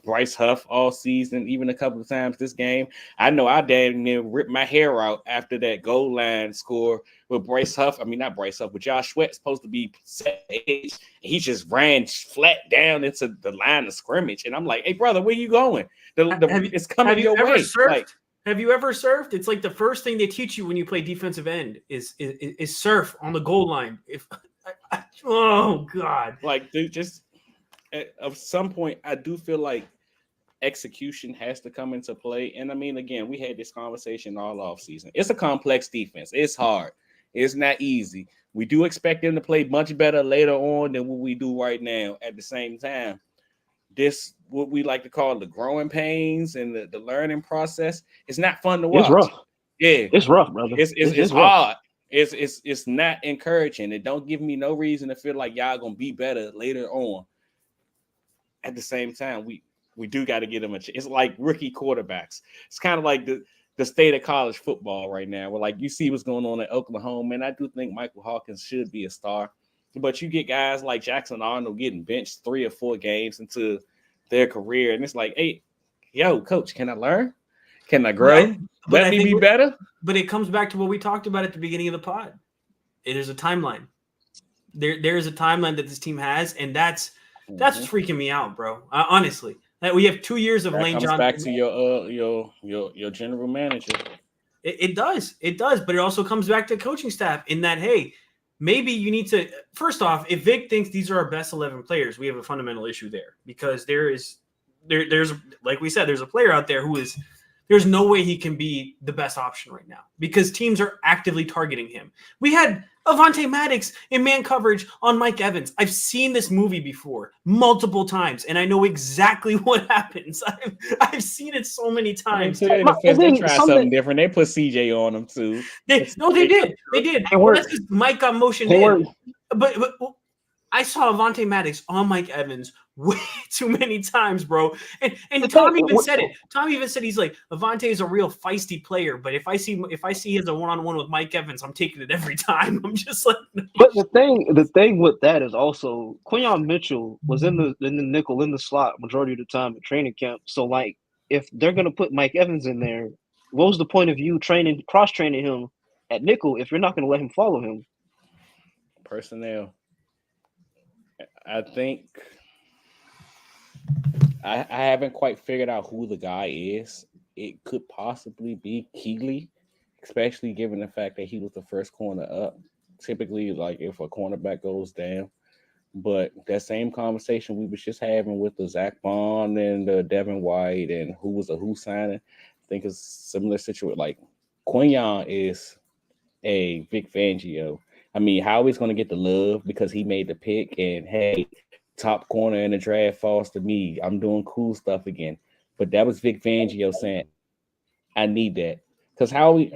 Bryce Huff all season, even a couple of times this game. I know I damn near ripped my hair out after that goal line score with Bryce Huff. I mean, not Bryce Huff, but Josh Sweat's supposed to be set edge. He just ran flat down into the line of scrimmage. And I'm like, hey, brother, where you going? It's coming your way. Like, have you ever surfed? It's like the first thing they teach you when you play defensive end is surf on the goal line. Oh God! Like, dude, just at some point, I do feel like execution has to come into play. And I mean, again, we had this conversation all offseason. It's a complex defense. It's hard. It's not easy. We do expect them to play much better later on than what we do right now. At the same time, this what we like to call the growing pains and the learning process. It's not fun to watch. It's rough. Yeah, it's rough, brother. It's hard. It's not encouraging. It don't give me no reason to feel like y'all gonna be better later on. At the same time, we do got to get them a chance. It's like rookie quarterbacks. It's kind of like the state of college football right now. Where like you see what's going on at Oklahoma, and I do think Michael Hawkins should be a star. But you get guys like Jackson Arnold getting benched 3 or 4 games into their career, and it's like, hey, yo, coach, can I learn? Can I grow? Let me be better. But it comes back to what we talked about at the beginning of the pod. There's a timeline. There is a timeline that this team has, and that's what's freaking me out, bro. Honestly, that we have 2 years of Lane Johnson. Back to your general manager. It does, but it also comes back to coaching staff in that, hey, maybe you need to. First off, if Vic thinks these are our best 11 players, we have a fundamental issue there because there's like we said, there's a player out there who is. There's no way he can be the best option right now because teams are actively targeting him. We had Avonte Maddox in man coverage on Mike Evans. I've seen this movie before multiple times, and I know exactly what happens. I've seen it so many times. They tried something different. They put CJ on him too. They did. That's because Mike got motioned in. But I saw Avonte Maddox on Mike Evans way too many times, bro. And Tom even said it. Tom even said he's like, Avonte is a real feisty player, but if I see he has a one-on-one with Mike Evans, I'm taking it every time. I'm just like, no. But the thing with that is also Quinyon Mitchell was in the nickel in the slot majority of the time at training camp. So like, if they're gonna put Mike Evans in there, what was the point of you cross training him at nickel if you're not gonna let him follow him? I haven't quite figured out who the guy is. It could possibly be Keeley, especially given the fact that he was the first corner up. Typically, like if a cornerback goes down. But that same conversation we was just having with the Zach Bond and the Devin White and who was a who signing, I think it's similar situation. Like Quinyon is a Vic Fangio. I mean, Howie's going to get the love because he made the pick and hey, top corner in the draft falls to me. I'm doing cool stuff again. But that was Vic Fangio saying, I need that. Because Howie,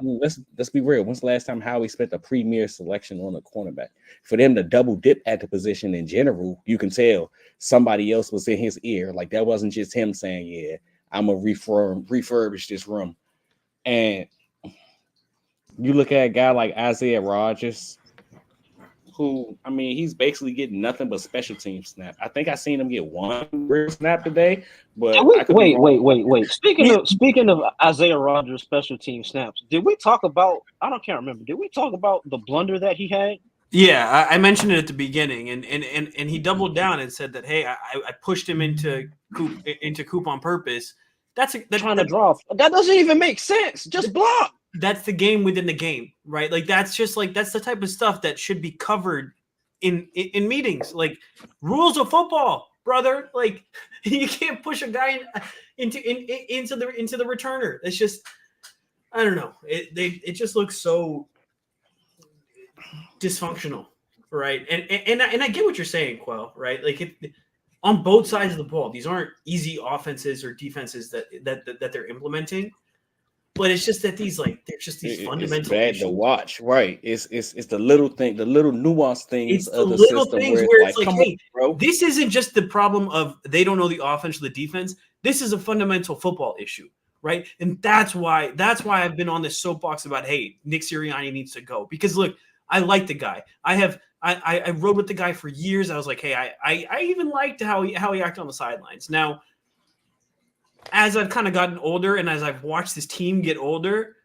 let's be real. When's the last time Howie spent a premier selection on a cornerback? For them to double dip at the position in general, you can tell somebody else was in his ear. Like that wasn't just him saying, yeah, I'm going to refurbish this room. And you look at a guy like Isaiah Rodgers, who, I mean, he's basically getting nothing but special team snap. I think I seen him get one real snap today, but wait. Speaking of Isaiah Rodgers' special team snaps, did we talk about? Can't remember. Did we talk about the blunder that he had? Yeah, I mentioned it at the beginning, and he doubled down and said that hey, I pushed him into Coop on purpose. That's trying to draw. That doesn't even make sense. Just block. That's the game within the game, right? Like that's the type of stuff that should be covered in meetings, like rules of football, brother. Like you can't push a guy into the returner. It's just, I don't know. It just looks so dysfunctional, right? And I get what you're saying, Quell, right? Like on both sides of the ball, these aren't easy offenses or defenses that they're implementing. But it's just that they're just these fundamental. It's bad issues. to watch, right? It's the little thing, the little nuanced things it's of the little system things where it's like, hey, bro, this isn't just the problem of they don't know the offense or the defense. This is a fundamental football issue, right? And that's why I've been on this soapbox about, hey, Nick Sirianni needs to go because look, I like the guy. I rode with the guy for years. I was like, hey, I even liked how he acted on the sidelines. Now, as I've kind of gotten older and as I've watched this team get older,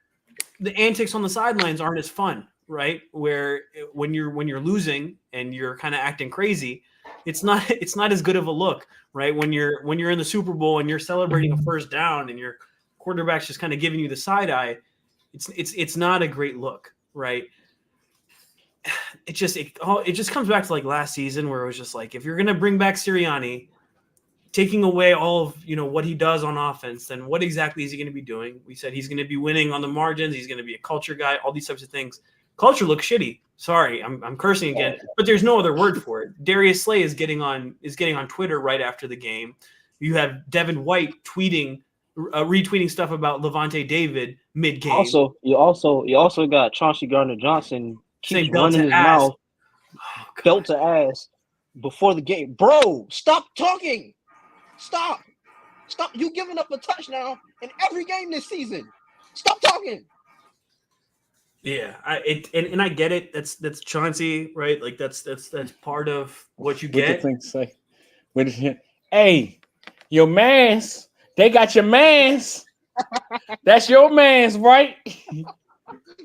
the antics on the sidelines aren't as fun, right? Where when you're losing and you're kind of acting crazy, it's not as good of a look, right? When you're in the Super Bowl and you're celebrating a first down and your quarterback's just kind of giving you the side eye, it's not a great look, right? It just comes back to like last season where it was just like, if you're gonna bring back Sirianni, taking away all of what he does on offense, then what exactly is he going to be doing? We said he's going to be winning on the margins. He's going to be a culture guy. All these types of things. Culture looks shitty. Sorry, I'm cursing again, but there's no other word for it. Darius Slay is getting on Twitter right after the game. You have Devin White retweeting stuff about Levante David mid game. Also, you also got Chauncey Gardner-Johnson keeps running his mouth, belt to ass before the game. Bro, stop talking. Stop. You giving up a touchdown in every game this season. Stop talking. Yeah, and I get it. That's Chauncey, right? Like that's part of what you get. What the thing say? Hey, your mans. They got your mans. That's your mans, right?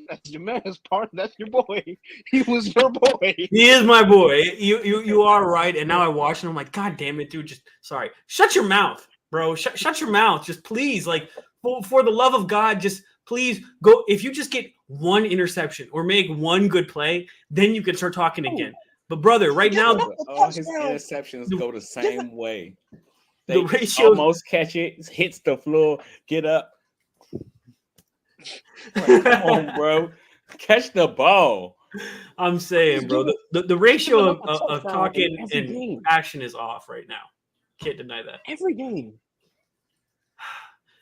That's your man's part. That's your boy. He was your boy. He is my boy. You are right. And now I watch and I'm like, God damn it, dude. Just sorry. Shut your mouth, bro. Shut your mouth. Just please, like, for the love of God, just please go. If you just get one interception or make one good play, then you can start talking again. But brother, right now, all his interceptions go the same way. The ratio almost catch it, hits the floor, get up. Come on, bro. Catch the ball. I'm saying, bro, the ratio of talking and action is off right now. Can't deny that. Every game.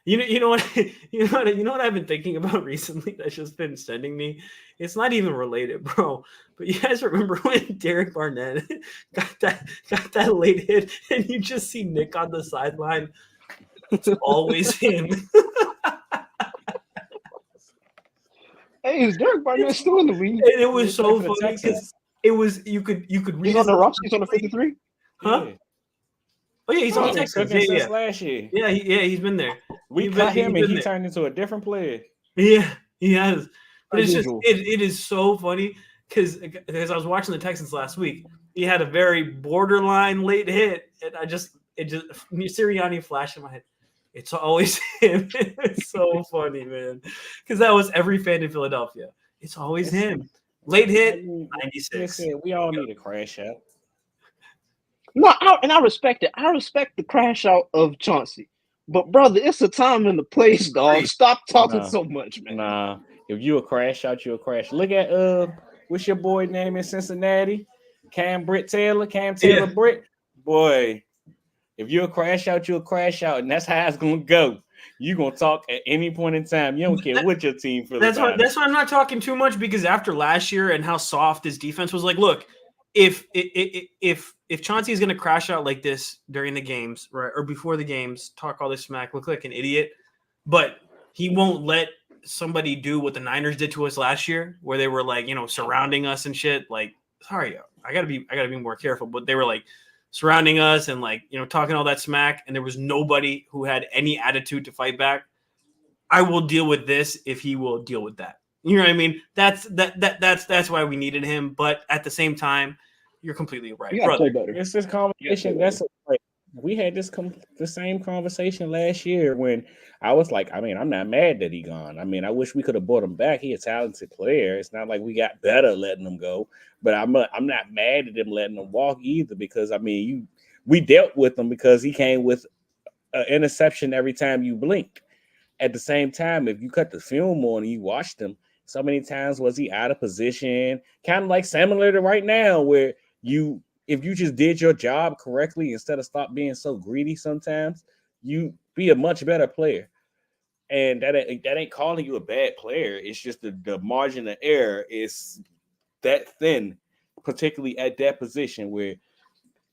You know what I've been thinking about recently that's just been sending me? It's not even related, bro. But you guys remember when Derek Barnett got that late hit and you just see Nick on the sideline? It's always him. Hey, is Derek Barnett still in the league? And it was so funny because it was you could read. He's on the roster. He's on the 53. Huh? Yeah. Oh yeah, he's on Texas. Since last year. Yeah, he's been there. We cut him and he turned into a different player. Yeah, he has. But it's just it is so funny because I was watching the Texans last week he had a very borderline late hit, and Sirianni flashed in my head. It's always him. It's so funny, man, because that was every fan in Philadelphia. It's always him. Late hit, 96. We all need a crash out. No, I respect it. I respect the crash out of Chauncey. But brother, it's a time and the place, dog. Stop talking so much, man. Nah, if you a crash out, you a crash. Look at what's your boy name in Cincinnati? Cam Taylor Britt. Boy, if you're a crash out, you're a crash out, and that's how it's gonna go. You're gonna talk at any point in time. You don't care what your team feels. That's why I'm not talking too much, because after last year and how soft his defense was, like, look, if Chauncey is gonna crash out like this during the games, right, or before the games, talk all this smack, look like an idiot, but he won't let somebody do what the Niners did to us last year, where they were like, surrounding us and shit. Like, sorry, I gotta be more careful, but they were like surrounding us and like, talking all that smack, and there was nobody who had any attitude to fight back. I will deal with this if he will deal with that. You know what I mean? That's why we needed him. But at the same time, you're completely right, brother. It's this conversation. We had the same conversation last year when I was like, I'm not mad that he gone. I wish we could have brought him back. He's a talented player. It's not like we got better letting him go, but I'm not mad at him letting him walk either, because we dealt with him because he came with an interception every time you blinked. At the same time, if you cut the film on and you watched him, so many times was he out of position, kind of like similar to right now, where if you just did your job correctly instead of stop being so greedy sometimes, you be a much better player. And that ain't calling you a bad player. It's just the margin of error is that thin, particularly at that position, where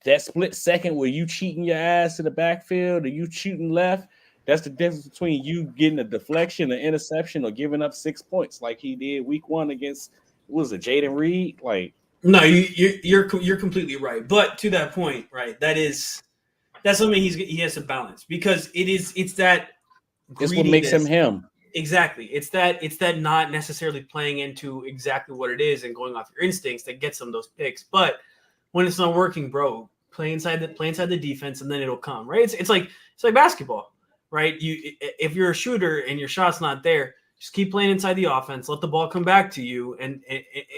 that split second where you cheating your ass to the backfield or you shooting left, that's the difference between you getting a deflection, an interception, or giving up 6 points like he did week 1 against, what was it, Jaden Reed? Like, no, you're completely right. But to that point, right, that's something he has to balance, because it's that it's what makes him. Exactly. It's that not necessarily playing into exactly what it is and going off your instincts that gets him those picks. But when it's not working, bro, play inside the defense, and then it'll come, right? It's like basketball, right? If you're a shooter and your shot's not there, just keep playing inside the offense. Let the ball come back to you, and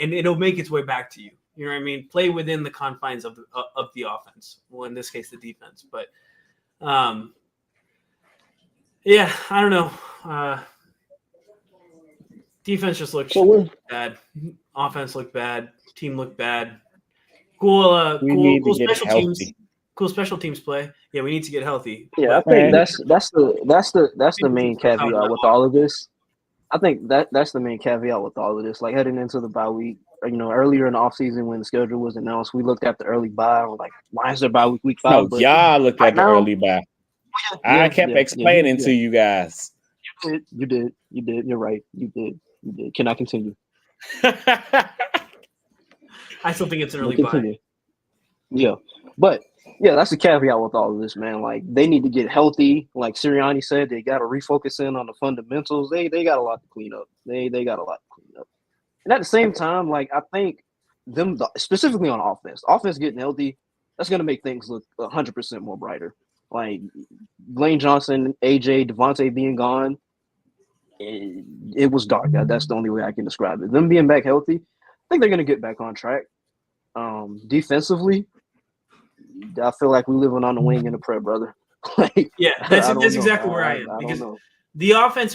it'll make its way back to you. You know what I mean? Play within the confines of the offense. Well, in this case, the defense. But, yeah, I don't know. Defense just looked bad. Offense looked bad. Team looked bad. Cool special teams. Cool special teams play. Yeah, we need to get healthy. Yeah, I think that's the main caveat with all of this. I think that's the main caveat with all of this. Like, heading into the bye week, earlier in the offseason when the schedule was announced, we looked at the early bye. We're like, why is there bye week 5? No, y'all looked at the early bye. I kept explaining to you guys. You did. You're right. You did. Can I continue? I still think it's an early bye. Yeah. But yeah, that's the caveat with all of this, man. Like, they need to get healthy. Like Sirianni said, they got to refocus in on the fundamentals. They got a lot to clean up. They got a lot to clean up. And at the same time, like, I think them specifically on offense getting healthy, that's going to make things look 100% more brighter. Like, Lane Johnson, AJ, Devontae being gone, it was dark. That's the only way I can describe it. Them being back healthy, I think they're going to get back on track. Defensively, I feel like we're living on the wing in the prep, brother. Like, yeah, that's exactly where I am. Because the offense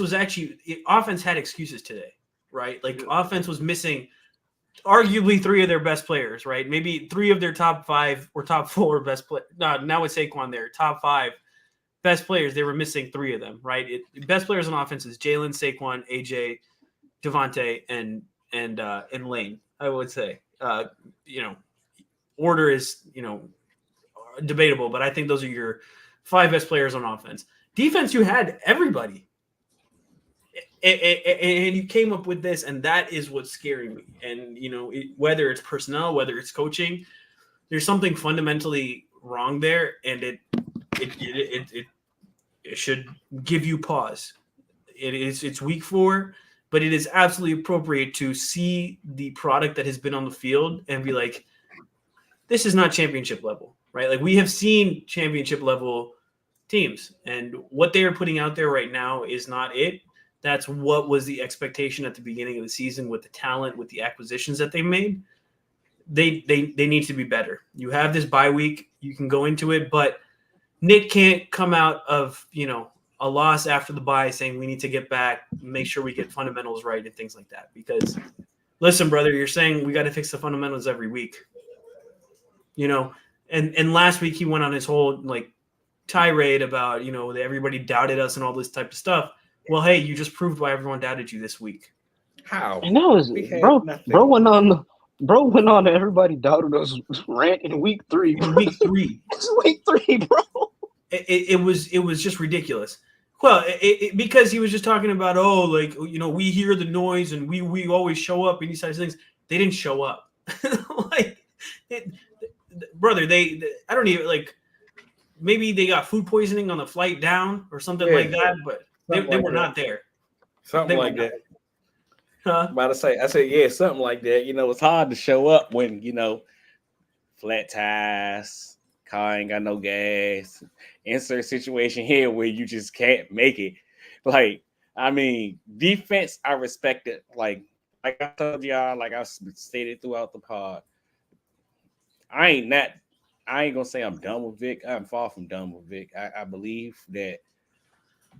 had excuses today, right? Like, offense was missing arguably 3 of their best players, right? Maybe 3 of their top 5 or top 4 best players. Now with Saquon there, top 5 best players, they were missing 3 of them, right? Best players on offense is Jalen, Saquon, AJ, Devontae, and Lane, I would say. Order is, debatable, but I think those are your 5 best players on offense. Defense, you had everybody. And you came up with this, and that is what's scaring me. And, whether it's personnel, whether it's coaching, there's something fundamentally wrong there, and it should give you pause. It's week 4, but it is absolutely appropriate to see the product that has been on the field and be like, this is not championship level, right? Like we have seen championship level teams, and what they are putting out there right now is not it. That's what was the expectation at the beginning of the season with the talent, with the acquisitions that they made. They need to be better. You have this bye week, you can go into it, but Nick can't come out of, a loss after the bye saying we need to get back, make sure we get fundamentals right and things like that. Because listen, brother, you're saying we got to fix the fundamentals every week. And last week he went on his whole tirade about, that everybody doubted us and all this type of stuff. Well, hey, you just proved why everyone doubted you this week. How? And that was bro went on to everybody doubted us rant in week 3. In week 3. It's week 3, bro. It was just ridiculous. Well, because he was just talking about, we hear the noise and we always show up and these types of things. They didn't show up. Brother, I don't even maybe they got food poisoning on the flight down or something like that, but they were not there. Something like that. Huh? I'm about to say, I said, yeah, something like that. It's hard to show up when, flat tires, car ain't got no gas, insert situation here where you just can't make it. Defense, I respect it. Like I told y'all, like I stated throughout the pod, I ain't gonna say I'm done with Vic. I'm far from done with Vic. I believe that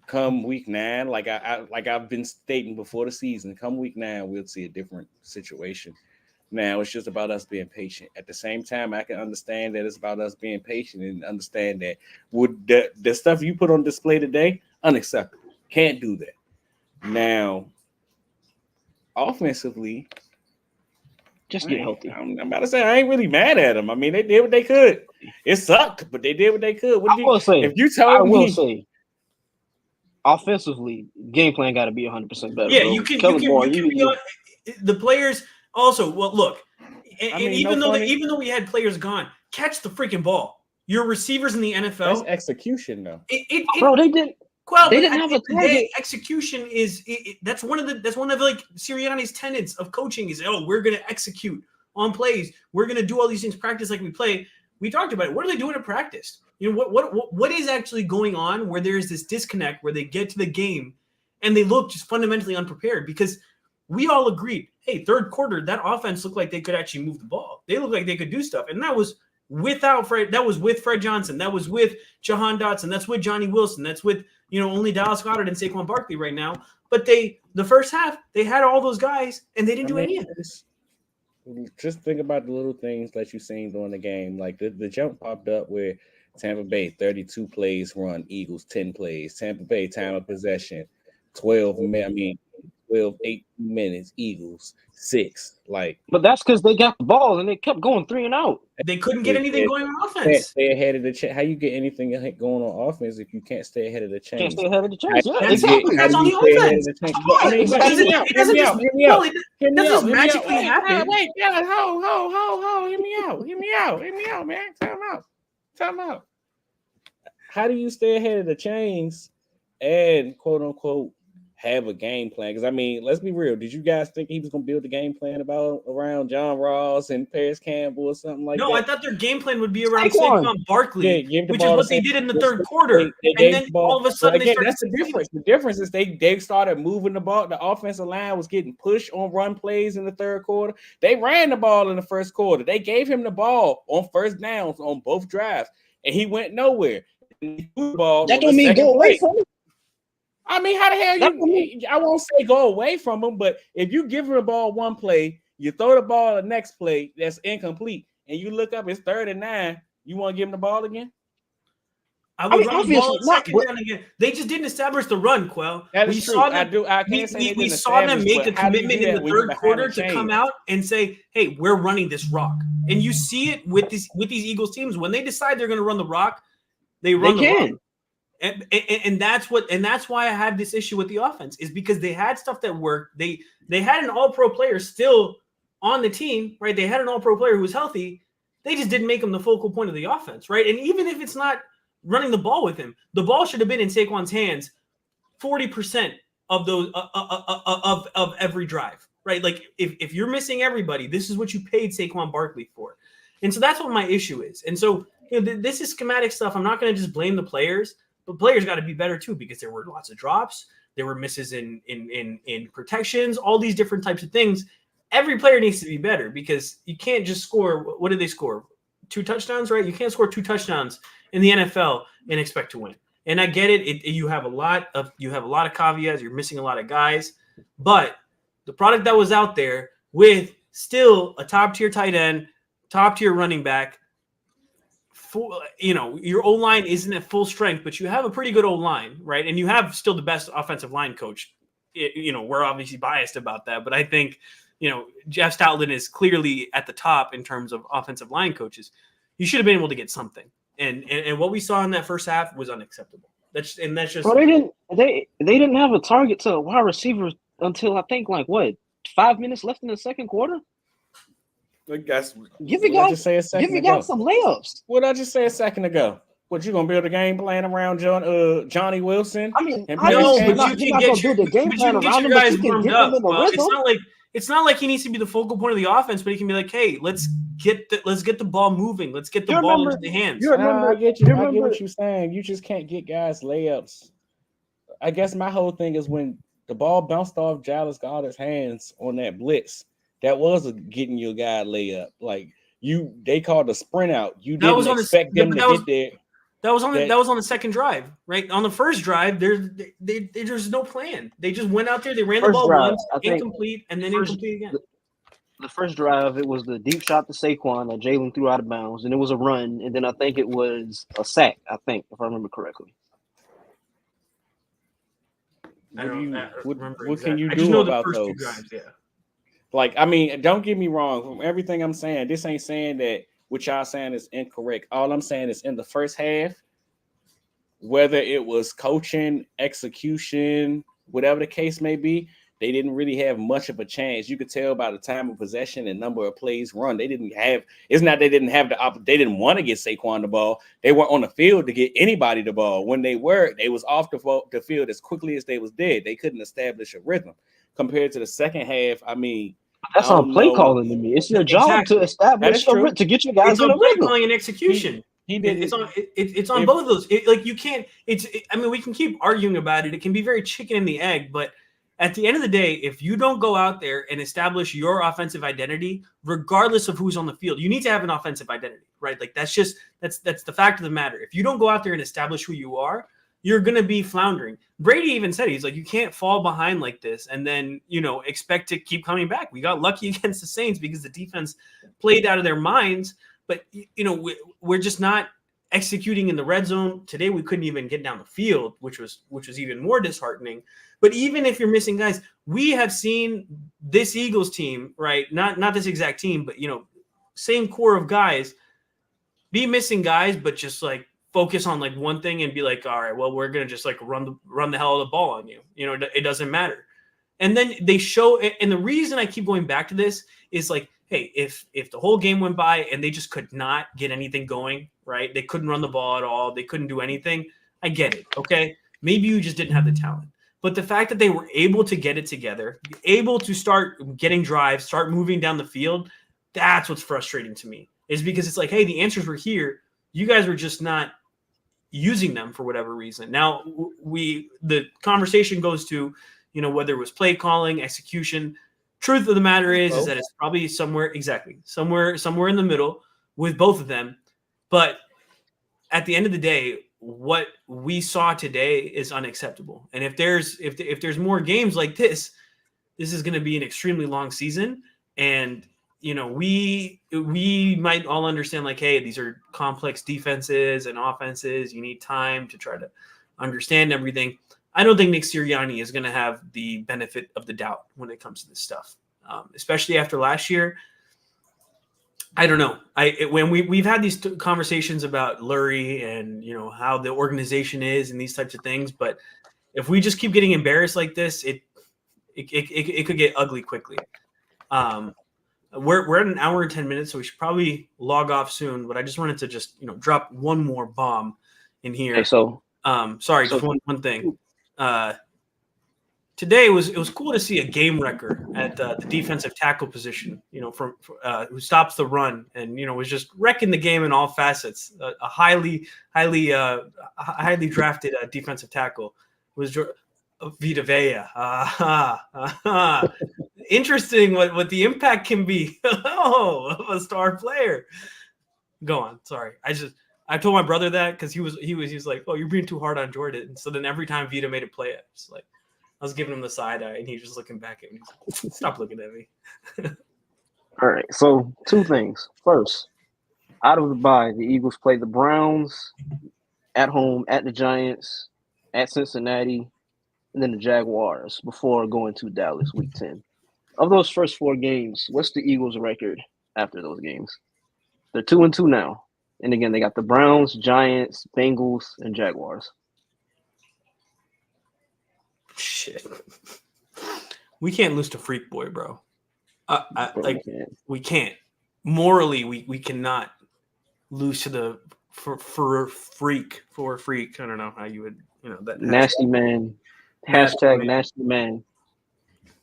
come week 9, like I've been stating before the season, come week 9, we'll see a different situation. Now it's just about us being patient. At the same time, I can understand that it's about us being patient and understand that would the stuff you put on display today, unacceptable. Can't do that. Now, offensively, just get healthy. I'm about to say I ain't really mad at them. I mean, they did what they could. It sucked, but they did what they could. I will say, offensively, game plan got to be 100% better. Yeah, bro. you can be on the players. Also, well, look, even though we had players gone, catch the freaking ball. Your receivers in the NFL. That's execution, though. Bro, they didn't. Well, they didn't have a target. Execution is that's one of Sirianni's tenets of coaching is we're gonna execute on plays. We're gonna do all these things, practice like we play. We talked about it. What are they doing in practice? What is actually going on where there is this disconnect where they get to the game and they look just fundamentally unprepared because we all agreed, hey, third quarter, that offense looked like they could actually move the ball. They looked like they could do stuff. And that was without Fred. That was with Fred Johnson. That was with Jahan Dotson. That's with Johnny Wilson. That's with, only Dallas Goedert and Saquon Barkley right now. But the first half, they had all those guys and they didn't do any of this. Just think about the little things that you've seen during the game. Like the jump popped up where Tampa Bay, 32 plays run, Eagles, 10 plays. Tampa Bay, time of possession, 18 minutes, Eagles, 6. But that's because they got the ball and they kept going 3 and out. They couldn't get anything going on offense. Stay ahead of the chain. How you get anything going on offense if you can't stay ahead of the chain? Can't stay ahead of the chain. That's on the offense. Hear me out. It doesn't magically happen. Wait, ho, hear me out, man. Time out. How do you stay ahead of the chains and quote unquote have a game plan? Because let's be real. Did you guys think he was going to build a game plan around John Ross and Paris Campbell or something like that? No, I thought their game plan would be around Saquon Barkley, which is what they did in the third quarter. And then all of a sudden, that's the difference. The difference is they started moving the ball. The offensive line was getting pushed on run plays in the third quarter. They ran the ball in the first quarter. They gave him the ball on first downs on both drives, and he went nowhere. That don't mean go away from him. How the hell I won't say go away from him, but if you give him the ball one play, you throw the ball the next play that's incomplete, and you look up, it's 3rd and 9, you want to give him the ball again? I would run the ball second down again. They just didn't establish the run, Quell. That is true. We saw them make a commitment in the third quarter to come out and say, hey, we're running this rock. And you see it with these Eagles teams. When they decide they're going to run the rock, they run the rock. And that's why I have this issue with the offense is because they had stuff that worked. They had an all-pro player still on the team, right? They had an all-pro player who was healthy. They just didn't make him the focal point of the offense, right? And even if it's not running the ball with him, the ball should have been in Saquon's hands 40% of those of every drive, right? Like if you're missing everybody, this is what you paid Saquon Barkley for. And so that's what my issue is. And so this is schematic stuff. I'm not going to just blame the players, but players got to be better too, because there were lots of drops. There were misses in protections, all these different types of things. Every player needs to be better, because you can't just score. What did they score? 2 touchdowns, right? You can't score 2 touchdowns in the NFL and expect to win. And I get it. You have a lot of caveats. You're missing a lot of guys, but the product that was out there with still a top tier tight end, top tier running back. Your O-line isn't at full strength, but you have a pretty good O-line, right? And you have still the best offensive line coach. We're obviously biased about that, but I think, Jeff Stoutland is clearly at the top in terms of offensive line coaches. You should have been able to get something. And what we saw in that first half was unacceptable. That's just. Well, they didn't have a target to a wide receiver until I think 5 minutes left in the second quarter. Give me guys some layups. What did I just say a second ago? What, you gonna build a game plan around Johnny Wilson? I mean, but you can get your guys warmed up. It's not like he needs to be the focal point of the offense, but he can be like, hey, let's get the ball moving. Let's get the ball into the hands. I get what you're saying. You just can't get guys layups. I guess my whole thing is when the ball bounced off Dallas Goedert's hands on that blitz, that was getting your guy layup. They called a sprint out. You didn't expect them to get there. That was on the second drive, right? On the first drive, there's no plan. They just went out there, they ran the ball once, incomplete, and then incomplete again. The first drive, it was the deep shot to Saquon that Jalen threw out of bounds, and it was a run, and then I think it was a sack, if I remember correctly. What can you do about those? Drives, yeah. Don't get me wrong. From everything I'm saying, this ain't saying that what y'all saying is incorrect. All I'm saying is in the first half, whether it was coaching, execution, whatever the case may be, they didn't really have much of a chance. You could tell by the time of possession and number of plays run. They didn't have. It's not they didn't have they didn't want to get Saquon the ball. They weren't on the field to get anybody the ball. When they was off the field as quickly as they was dead. They couldn't establish a rhythm. Compared to the second half, that's on play calling to me. It's your job to establish to get your guys in a play rhythm. calling and execution. He did. It's on both of those. You can't. We can keep arguing about it. It can be very chicken and the egg, but at the end of the day, if you don't go out there and establish your offensive identity, regardless of who's on the field, you need to have an offensive identity, right? That's the fact of the matter. If you don't go out there and establish who you are, you're going to be floundering. Brady even said, he's like, you can't fall behind like this and then, expect to keep coming back. We got lucky against the Saints because the defense played out of their minds, but, we're just not executing in the red zone. Today, we couldn't even get down the field, which was even more disheartening. But even if you're missing guys, we have seen this Eagles team, right? Not this exact team, but, same core of guys be missing guys, but just focus on one thing and be like, all right, well, we're going to just run the hell of the ball on you. It doesn't matter. And then they show, and the reason I keep going back to this is hey, if the whole game went by and they just could not get anything going, right? They couldn't run the ball at all. They couldn't do anything. I get it. Okay. Maybe you just didn't have the talent, but the fact that they were able to get it together, able to start getting drives, start moving down the field. That's what's frustrating to me, is because it's hey, the answers were here. You guys were just not using them for whatever reason. Now the conversation goes to, whether it was play calling, execution. Truth of the matter is that it's probably somewhere in the middle with both of them. But at the end of the day, what we saw today is unacceptable. And if there's more games like this is going to be an extremely long season. And we might all understand hey, these are complex defenses and offenses. You need time to try to understand everything. I don't think Nick Sirianni is going to have the benefit of the doubt when it comes to this stuff, especially after last year. I don't know. When we've had these conversations about Lurie and how the organization is and these types of things, but if we just keep getting embarrassed like this, it could get ugly quickly. We're at an hour and 10 minutes, so we should probably log off soon. But I just wanted to drop one more bomb in here. Okay, just one thing. today it was cool to see a game wrecker at the defensive tackle position. From who stops the run and was just wrecking the game in all facets. A highly drafted defensive tackle was Vita Vea. Interesting what the impact can be. Of a star player. Go on. Sorry, I told my brother that because he was like, oh, you're being too hard on Jordan. And so then every time Vita made a play, I was giving him the side eye, and he was just looking back at me. He's like, stop looking at me. All right. So 2 things. First, out of the bye, the Eagles played the Browns at home, at the Giants, at Cincinnati, and then the Jaguars before going to Dallas week 10. Of those first 4 games, what's the Eagles' record after those games? They're 2-2 now. And again, they got the Browns, Giants, Bengals, and Jaguars. Shit. We can't lose to Freak Boy, bro. We can't. Morally, we cannot lose to the for freak. I don't know how you would, that nasty man. Hashtag nasty man.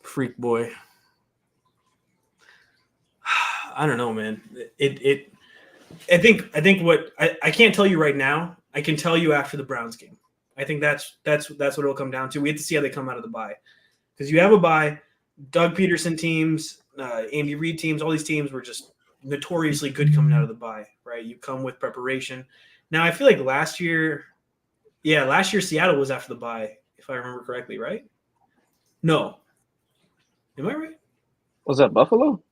Freak Boy. I don't know, man. I think what I can't tell you right now. I can tell you after the Browns game. I think that's what it'll come down to. We have to see how they come out of the bye, because you have a bye. Doug Peterson teams, Andy Reid teams, all these teams were just notoriously good coming out of the bye, right? You come with preparation. Now I feel like last year Seattle was after the bye, if I remember correctly, right? No, am I right? Was that Buffalo?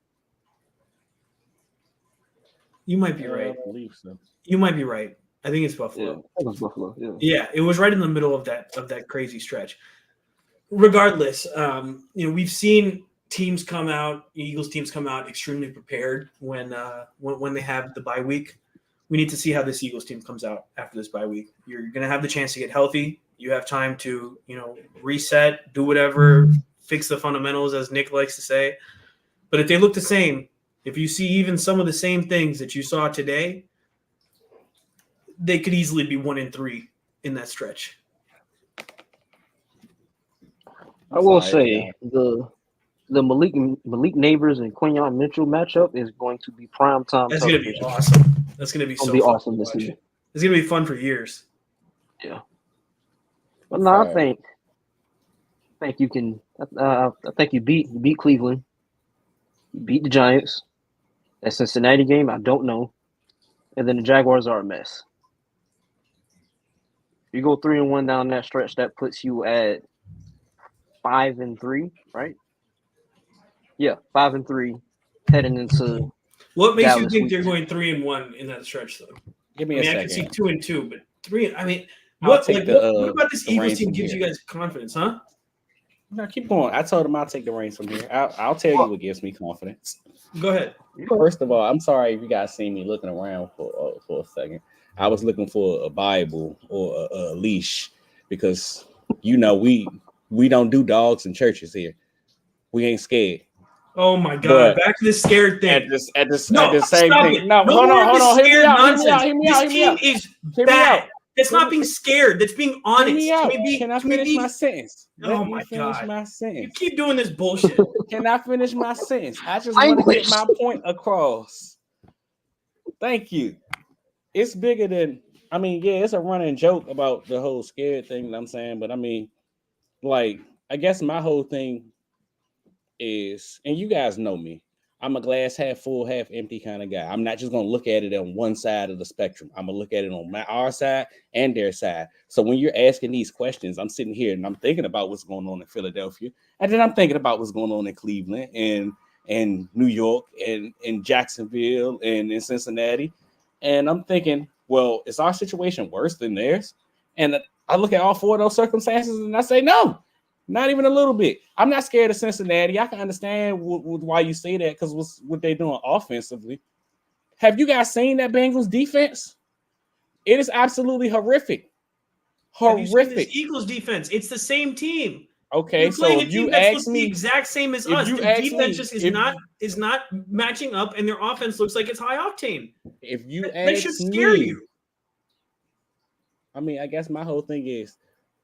You might be right. I believe so. You might be right. I think it's Buffalo. Yeah, it was Buffalo. Yeah, it was right in the middle of that crazy stretch. Regardless, we've seen teams come out, Eagles teams come out extremely prepared when they have the bye week. We need to see how this Eagles team comes out after this bye week. You're going to have the chance to get healthy. You have time to, reset, do whatever, fix the fundamentals, as Nick likes to say. But if they look the same, if you see even some of the same things that you saw today, they could easily be 1-3 in that stretch. I will say the Malik Neighbors and Quinyon Mitchell matchup is going to be prime time. That's going to be awesome. That's going to be awesome this season. It's going to be fun for years. Yeah. But no, I think you can. I think you beat Cleveland. You beat the Giants. That Cincinnati game, I don't know. And then the Jaguars are a mess. You go 3-1 down that stretch, that puts you at 5-3, right? Yeah, 5-3, heading into. What makes Dallas you think week. they're going 3-1 in that stretch, though? Give me a second. I can see 2-2, but 3. I mean, what about this Eagles team gives you guys confidence, huh? No, keep going. I told him I'll take the reins from here. I'll tell you what gives me confidence. Go ahead. First of all, I'm sorry if you guys see me looking around for a second. I was looking for a Bible or a leash because we don't do dogs in churches here. We ain't scared. Oh my God! Back to this scared thing. At the same thing. It. No, hold on. Hear me out. This team is bad. That's not being scared. That's being honest. Can I finish my sentence? Oh my God! My sentence. You keep doing this bullshit. Can I finish my sentence? I just want to get my point across. Thank you. It's bigger than. I mean, yeah, it's a running joke about the whole scared thing that I'm saying, but I mean, like, I guess my whole thing is, and you guys know me, I'm a glass half full, half empty kind of guy. I'm not just gonna look at it on one side of the spectrum. I'm gonna look at it on our side and their side. So when you're asking these questions, I'm sitting here and I'm thinking about what's going on in Philadelphia, and then I'm thinking about what's going on in Cleveland and New York and in Jacksonville and in Cincinnati, and I'm thinking, well, is our situation worse than theirs? And I look at all 4 of those circumstances and I say, no. Not even a little bit. I'm not scared of Cincinnati. I can understand why you say that because what they're doing offensively. Have you guys seen that Bengals defense? It is absolutely horrific. Horrific. Eagles defense. It's the same team. Okay, so if you ask me, the exact same as us. The defense just is not matching up, and their offense looks like it's high octane. If you they should scare you. I mean, I guess my whole thing is,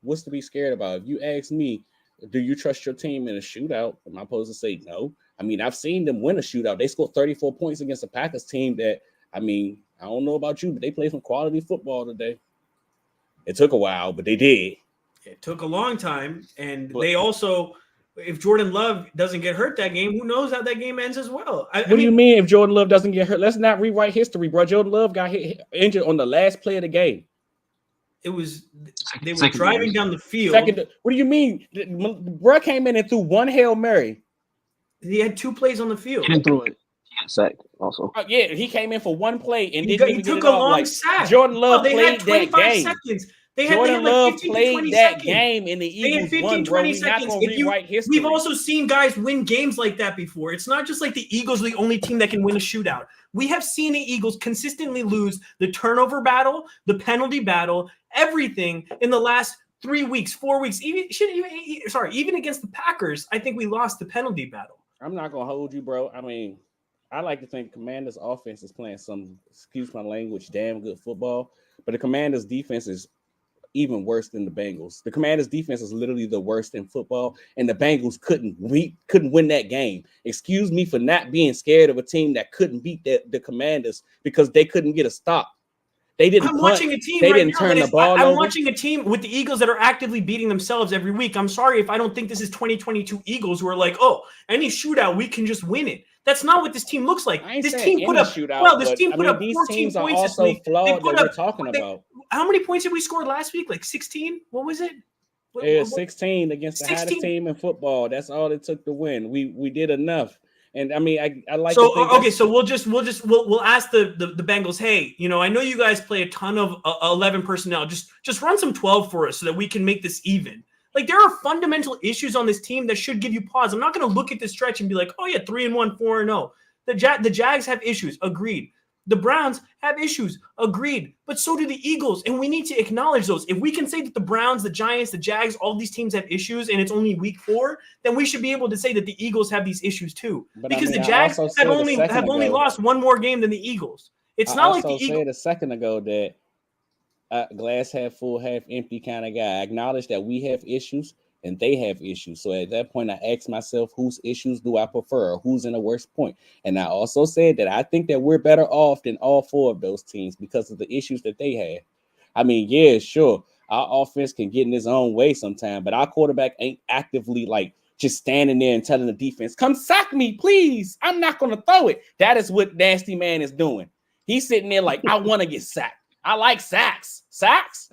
what's to be scared about? If you ask me, Do you trust your team in a shootout? Am I supposed to say no? I mean, I've seen them win a shootout. They scored 34 points against a Packers team that, I mean, I don't know about you, but they played some quality football today. It took a while, but they did. It took a long time. And they also, if Jordan Love doesn't get hurt that game, who knows how that game ends as well. What do you mean if Jordan Love doesn't get hurt? Let's not rewrite history, bro. Jordan Love got injured on the last play of the game. It was they were driving down the field. What do you mean? Bro came in and threw one Hail Mary. He had 2 plays on the field. He didn't throw it. He got sacked also. Yeah, he came in for 1 play and he didn't took a long sack. Jordan Love they played had 25 that game. seconds. Jordan Love played that game and the Eagles won, bro. We're not going to rewrite history. We've also seen guys win games like that before. It's not just like the Eagles are the only team that can win a shootout. We have seen the Eagles consistently lose the turnover battle, the penalty battle, everything in the last 3 weeks, 4 weeks. Even against the Packers, I think we lost the penalty battle. I'm not going to hold you, bro. I mean, I like to think Commanders' offense is playing some, excuse my language, damn good football. But the Commanders' defense is even worse than the Bengals. The Commanders' defense is literally the worst in football, and the Bengals couldn't win that game. Excuse me for not being scared of a team that couldn't beat the Commanders because they couldn't get a stop. They didn't. I'm watching a team. They right didn't now turn the ball over. I'm watching a team with the Eagles that are actively beating themselves every week. I'm sorry if I don't think this is 2022 Eagles who are like, oh, any shootout we can just win it. That's not what this team looks like. This team put up shootout, well. This team put up 14 points this week. Flawed that we're talking about. How many points did we score last week? Like 16? What was it? It was 16 against the hottest team in football. That's all it took to win. We did enough. And I mean, I like. So okay, so we'll ask the Bengals. Hey, I know you guys play a ton of 11 personnel. Just run some 12 for us so that we can make this even. Like there are fundamental issues on this team that should give you pause. I'm not going to look at this stretch and be like, oh yeah, 3-1, 4-0. The Jags have issues, agreed. The Browns have issues, agreed. But so do the Eagles, and we need to acknowledge those. If we can say that the Browns, the Giants, the Jags, all these teams have issues, and it's only week 4, then we should be able to say that the Eagles have these issues too. Because the Jags have only lost one more game than the Eagles. It's not like the Eagles. I said a second ago that glass half full, half empty kind of guy. I acknowledge that we have issues and they have issues. So at that point, I asked myself, whose issues do I prefer? Or who's in a worse point? And I also said that I think that we're better off than all 4 of those teams because of the issues that they have. I mean, yeah, sure. Our offense can get in his own way sometime, but our quarterback ain't actively like just standing there and telling the defense, come sack me, please. I'm not going to throw it. That is what Nasty Man is doing. He's sitting there like, I want to get sacked. I like sacks. Sacks.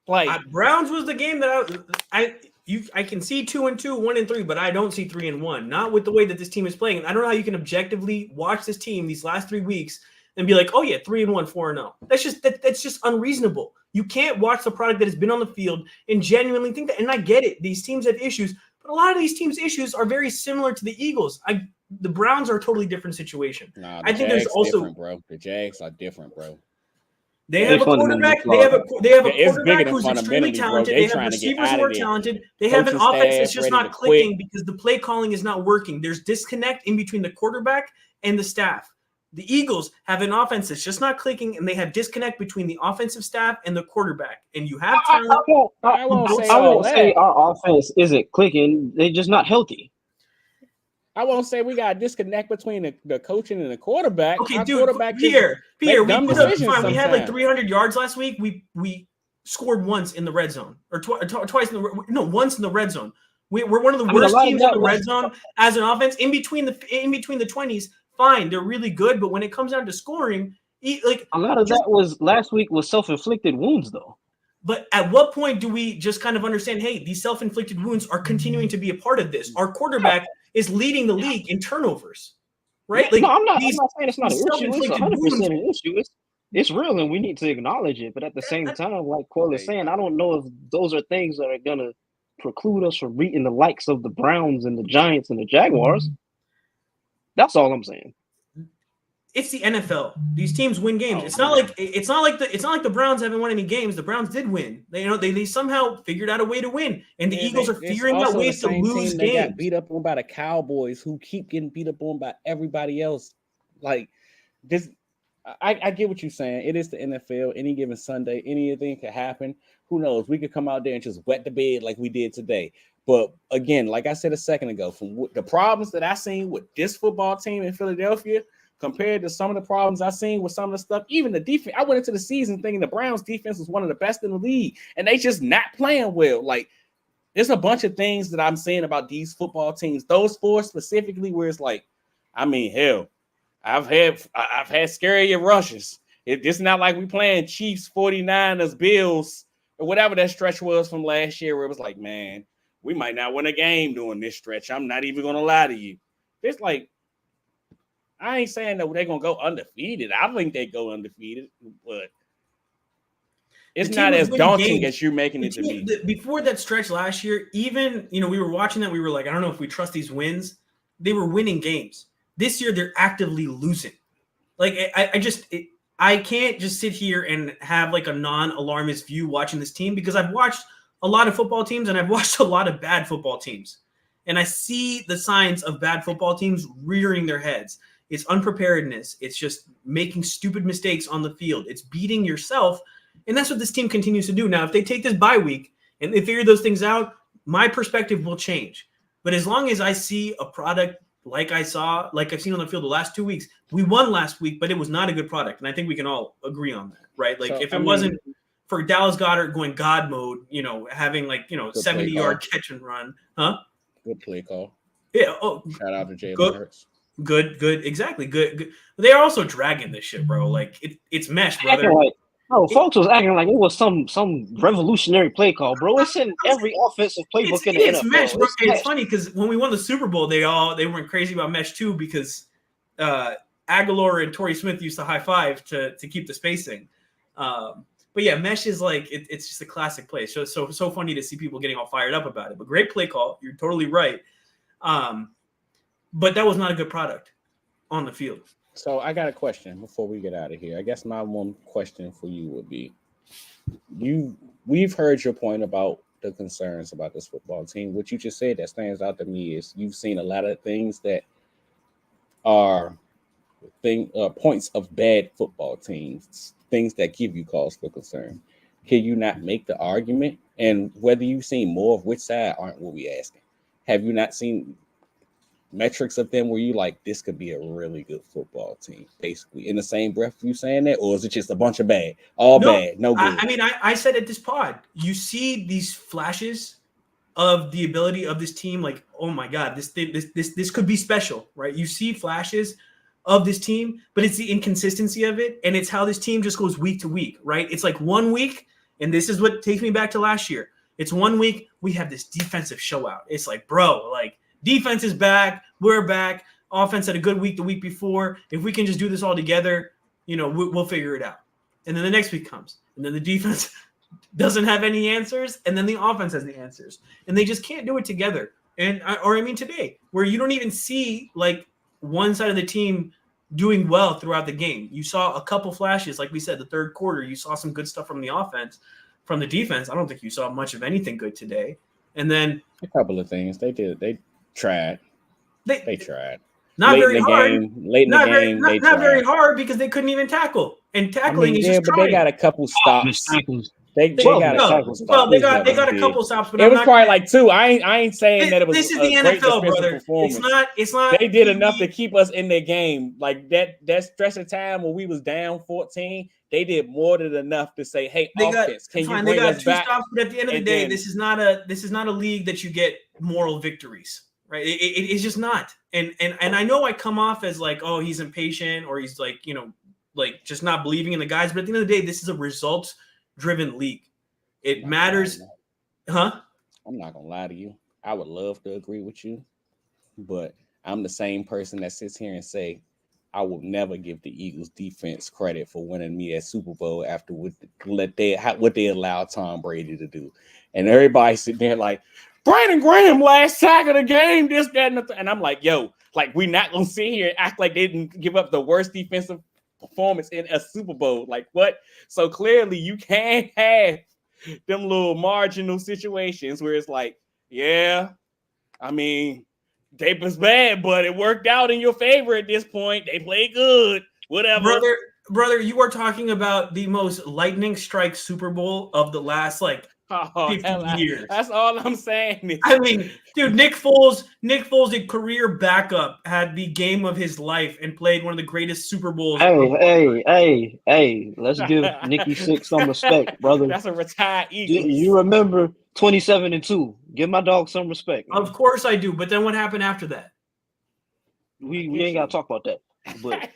Like Browns was the game that I can see 2-2, 1-3, but I don't see 3-1. Not with the way that this team is playing. And I don't know how you can objectively watch this team these last 3 weeks and be like, oh yeah, 3-1, 4-0. That's just unreasonable. You can't watch the product that has been on the field and genuinely think that. And I get it. These teams have issues, but a lot of these teams' issues are very similar to the Eagles. The Browns are a totally different situation. Nah, I think there's also bro. The Jags are different, bro. They have a quarterback. They have a quarterback who's extremely talented. They have receivers who are talented. They have an offense that's just not clicking because the play calling is not working. There's disconnect in between the quarterback and the staff. The Eagles have an offense that's just not clicking, and they have disconnect between the offensive staff and the quarterback. And you have talent. I won't say our offense isn't clicking. They're just not healthy. I won't say we got a disconnect between the coaching and the quarterback. Okay, dude, Pierre, we had like 300 yards last week. We scored once in the red zone, or twice once in the red zone. We're one of the worst teams in the red zone as an offense. In between the 20s, fine, they're really good, but when it comes down to scoring, like a lot of that was last week was self-inflicted wounds, though. But at what point do we just kind of understand, hey, these self-inflicted wounds are continuing to be a part of this? Our quarterback is leading the league in turnovers, right? Like, no, I'm not saying it's not an issue. It's 100% an issue. It's real, and we need to acknowledge it. But at the same time, like Cole is saying, I don't know if those are things that are going to preclude us from beating the likes of the Browns and the Giants and the Jaguars. That's all I'm saying. It's the NFL. These teams win games. It's not like the Browns haven't won any games. The Browns did win. They somehow figured out a way to win, and the Eagles are figuring out ways to lose games. They got beat up on by the Cowboys, who keep getting beat up on by everybody else. Like this, I get what you're saying. It is the NFL. Any given Sunday, anything could happen. Who knows? We could come out there and just wet the bed like we did today. But again, like I said a second ago, from the problems that I seen with this football team in Philadelphia compared to some of the problems I seen with some of the stuff, even the defense. I went into the season thinking the Browns defense was one of the best in the league, and they just not playing well. Like, there's a bunch of things that I'm saying about these football teams, those four specifically, where it's like, I mean, hell, I've had scarier rushes. It's not like we playing Chiefs, 49ers, Bills, or whatever that stretch was from last year, where it was like, man, we might not win a game during this stretch. I'm not even going to lie to you. It's like, I ain't saying that they're going to go undefeated. I think they go undefeated, but it's not as daunting as you're making it to be. Before that stretch last year, even, we were watching that. We were like, I don't know if we trust these wins. They were winning games. This year, they're actively losing. Like, I can't just sit here and have like a non-alarmist view watching this team, because I've watched a lot of football teams and I've watched a lot of bad football teams. And I see the signs of bad football teams rearing their heads. It's unpreparedness. It's just making stupid mistakes on the field. It's beating yourself. And that's what this team continues to do. Now, if they take this bye week and they figure those things out, my perspective will change. But as long as I see a product like I've seen on the field the last 2 weeks, we won last week, but it was not a good product. And I think we can all agree on that, right? Like, so, if it wasn't for Dallas Goedert going God mode, having 70-yard catch and run, huh? Good play call. Yeah. Oh, shout out to Jalen Hurts. Good. Exactly. Good. They are also dragging this shit, bro. Like, it's mesh, brother. Folks was acting like it was some revolutionary play call, bro. It's in every offensive playbook in the NFL. Mesh, bro. It's funny because when we won the Super Bowl, they went crazy about mesh too, because Aguilar and Torrey Smith used to high five to keep the spacing. But yeah, mesh is like it's just a classic play. So funny to see people getting all fired up about it. But great play call. You're totally right. But that was not a good product on the field. So I got a question before we get out of here. I guess my one question for you would be, we've heard your point about the concerns about this football team. What you just said that stands out to me is you've seen a lot of things that are points of bad football teams, things that give you cause for concern. Can you not make the argument? And whether you've seen more of which side aren't what we asking. Have you not seen metrics of them where you like, this could be a really good football team, basically, in the same breath you saying that? Or is it just a bunch of bad, bad, no good? I said at this pod, you see these flashes of the ability of this team, like, oh my God, this could be special, right? You see flashes of this team, but it's the inconsistency of it, and it's how this team just goes week to week, right? It's like 1 week, and this is what takes me back to last year. It's 1 week, we have this defensive show out. It's like, bro, like, defense is back. We're back. Offense had a good week the week before. If we can just do this all together, we'll figure it out. And then the next week comes, and then the defense doesn't have any answers, and then the offense has the answers, and they just can't do it together. Today, where you don't even see like one side of the team doing well throughout the game. You saw a couple flashes, like we said, the third quarter. You saw some good stuff from the offense, from the defense. I don't think you saw much of anything good today. And then a couple of things they did. They tried. They tried. Not very hard. Late in the game, not very hard because they couldn't even tackle. And tackling is just but trying. They got a couple stops. They got a couple stops. Well, they got a couple stops, but it was probably like two. I ain't saying that it was. This is the NFL, brother. It's not. They did enough to keep us in their game. Like that stretch of time when we was down 14. They did more than enough to say, "Hey, offense, can you bring us back?" Stops, but at the end of the day, this is not a league that you get moral victories. Right, it's just not, and I know I come off as like, oh, he's impatient, or he's like, like just not believing in the guys. But at the end of the day, this is a results-driven league. It matters, huh? I'm not gonna lie to you. I would love to agree with you, but I'm the same person that sits here and say I will never give the Eagles defense credit for winning me that Super Bowl after what they allowed Tom Brady to do, and everybody sitting there like, Brandon Graham last sack of the game, this, that, and I'm like, yo, like, we're not going to sit here and act like they didn't give up the worst defensive performance in a Super Bowl. Like, what? So clearly you can't have them little marginal situations where it's like, yeah, they was bad, but it worked out in your favor at this point. They played good, whatever. Brother, brother, you are talking about the most lightning strike Super Bowl of the last 50 years. That's all I'm saying. I mean, dude, Nick Foles, a career backup, had the game of his life and played one of the greatest Super Bowls. Hey! Let's give Nikki Sixx some respect, brother. That's a retired Eagle. You remember 27-2? Give my dog some respect. Man. Of course I do, but then what happened after that? We ain't gotta talk about that. But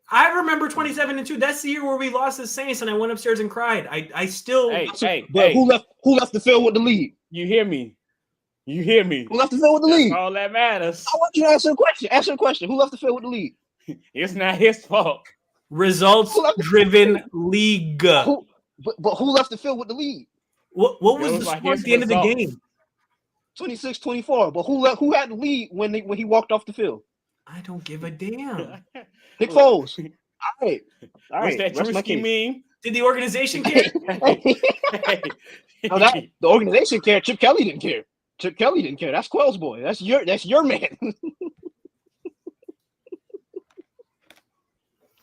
I remember 27-2. That's the year where we lost the Saints, and I went upstairs and cried. I still. Who left the field with the lead? You hear me? Who left the field with the lead? All that matters. I want you to answer the question. Answer the question. Who left the field with the lead? It's not his fault. Results-driven league. But who left the field with the lead? What was the score at the end of the game? 26-24. But who had the lead when he walked off the field? I don't give a damn. Nick Foles. All right. What's that Drewski mean? Did the organization care? The organization cared. Chip Kelly didn't care. That's Quell's boy. That's your man.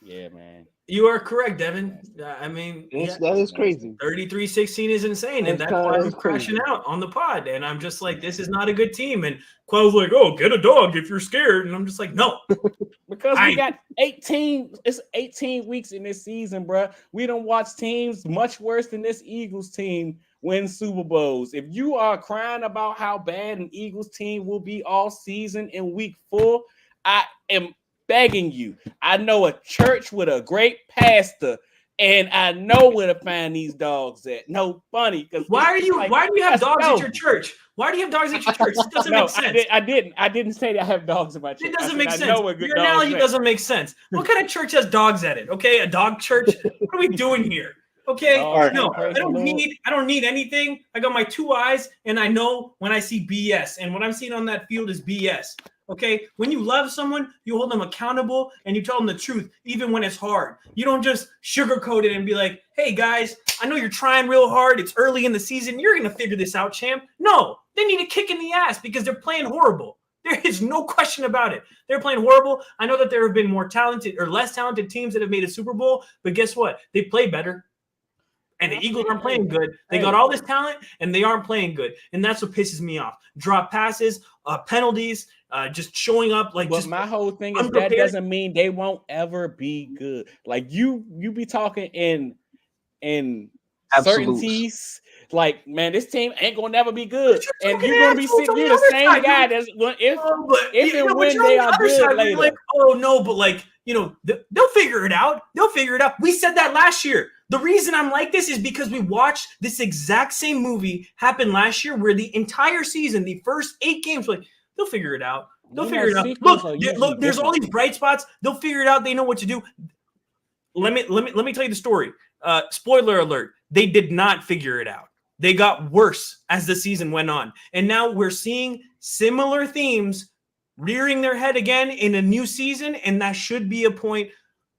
Yeah, man. You are correct, Devin. I mean, that is crazy. 33-16 is insane, and that's why I'm crashing out on the pod. And I'm just like, this is not a good team. And Quell's like, oh, get a dog if you're scared. And I'm just like, no. Because we got 18. It's 18 weeks in this season, bro. We don't watch teams much worse than this Eagles team win Super Bowls. If you are crying about how bad an Eagles team will be all season in week 4, I am begging you. I know a church with a great pastor, and I know where to find these dogs at. No funny, because why do you have dogs at your church? Why do you have dogs at your church? It doesn't make sense. I didn't say that I have dogs at my church. It doesn't make sense. Your analogy doesn't make sense. What kind of church has dogs at it? Okay, a dog church. What are we doing here? Okay, no, I don't need anything. I got my 2 eyes, and I know when I see BS, and what I'm seeing on that field is BS. Okay, when you love someone, you hold them accountable and you tell them the truth, even when it's hard. You don't just sugarcoat it and be like, hey, guys, I know you're trying real hard. It's early in the season. You're going to figure this out, champ. No, they need a kick in the ass because they're playing horrible. There is no question about it. They're playing horrible. I know that there have been more talented or less talented teams that have made a Super Bowl, but guess what? They play better. And the Eagles aren't playing good. They got all this talent, and they aren't playing good. And that's what pisses me off. Drop passes, penalties, just showing up like. But my whole thing is that doesn't mean they won't ever be good. Like you be talking in certainties. Like, man, this team ain't gonna never be good, and you're gonna be sitting. You're the same guy that's if and when they are good later. Like, oh no, but like they'll figure it out. We said that last year. The reason I'm like this is because we watched this exact same movie happen last year, where the entire season, the first 8 games, like they'll figure it out. They'll figure it out. Look, there's all these bright spots. They'll figure it out. They know what to do. Let me tell you the story. Spoiler alert: they did not figure it out. They got worse as the season went on, and now we're seeing similar themes rearing their head again in a new season, and that should be a point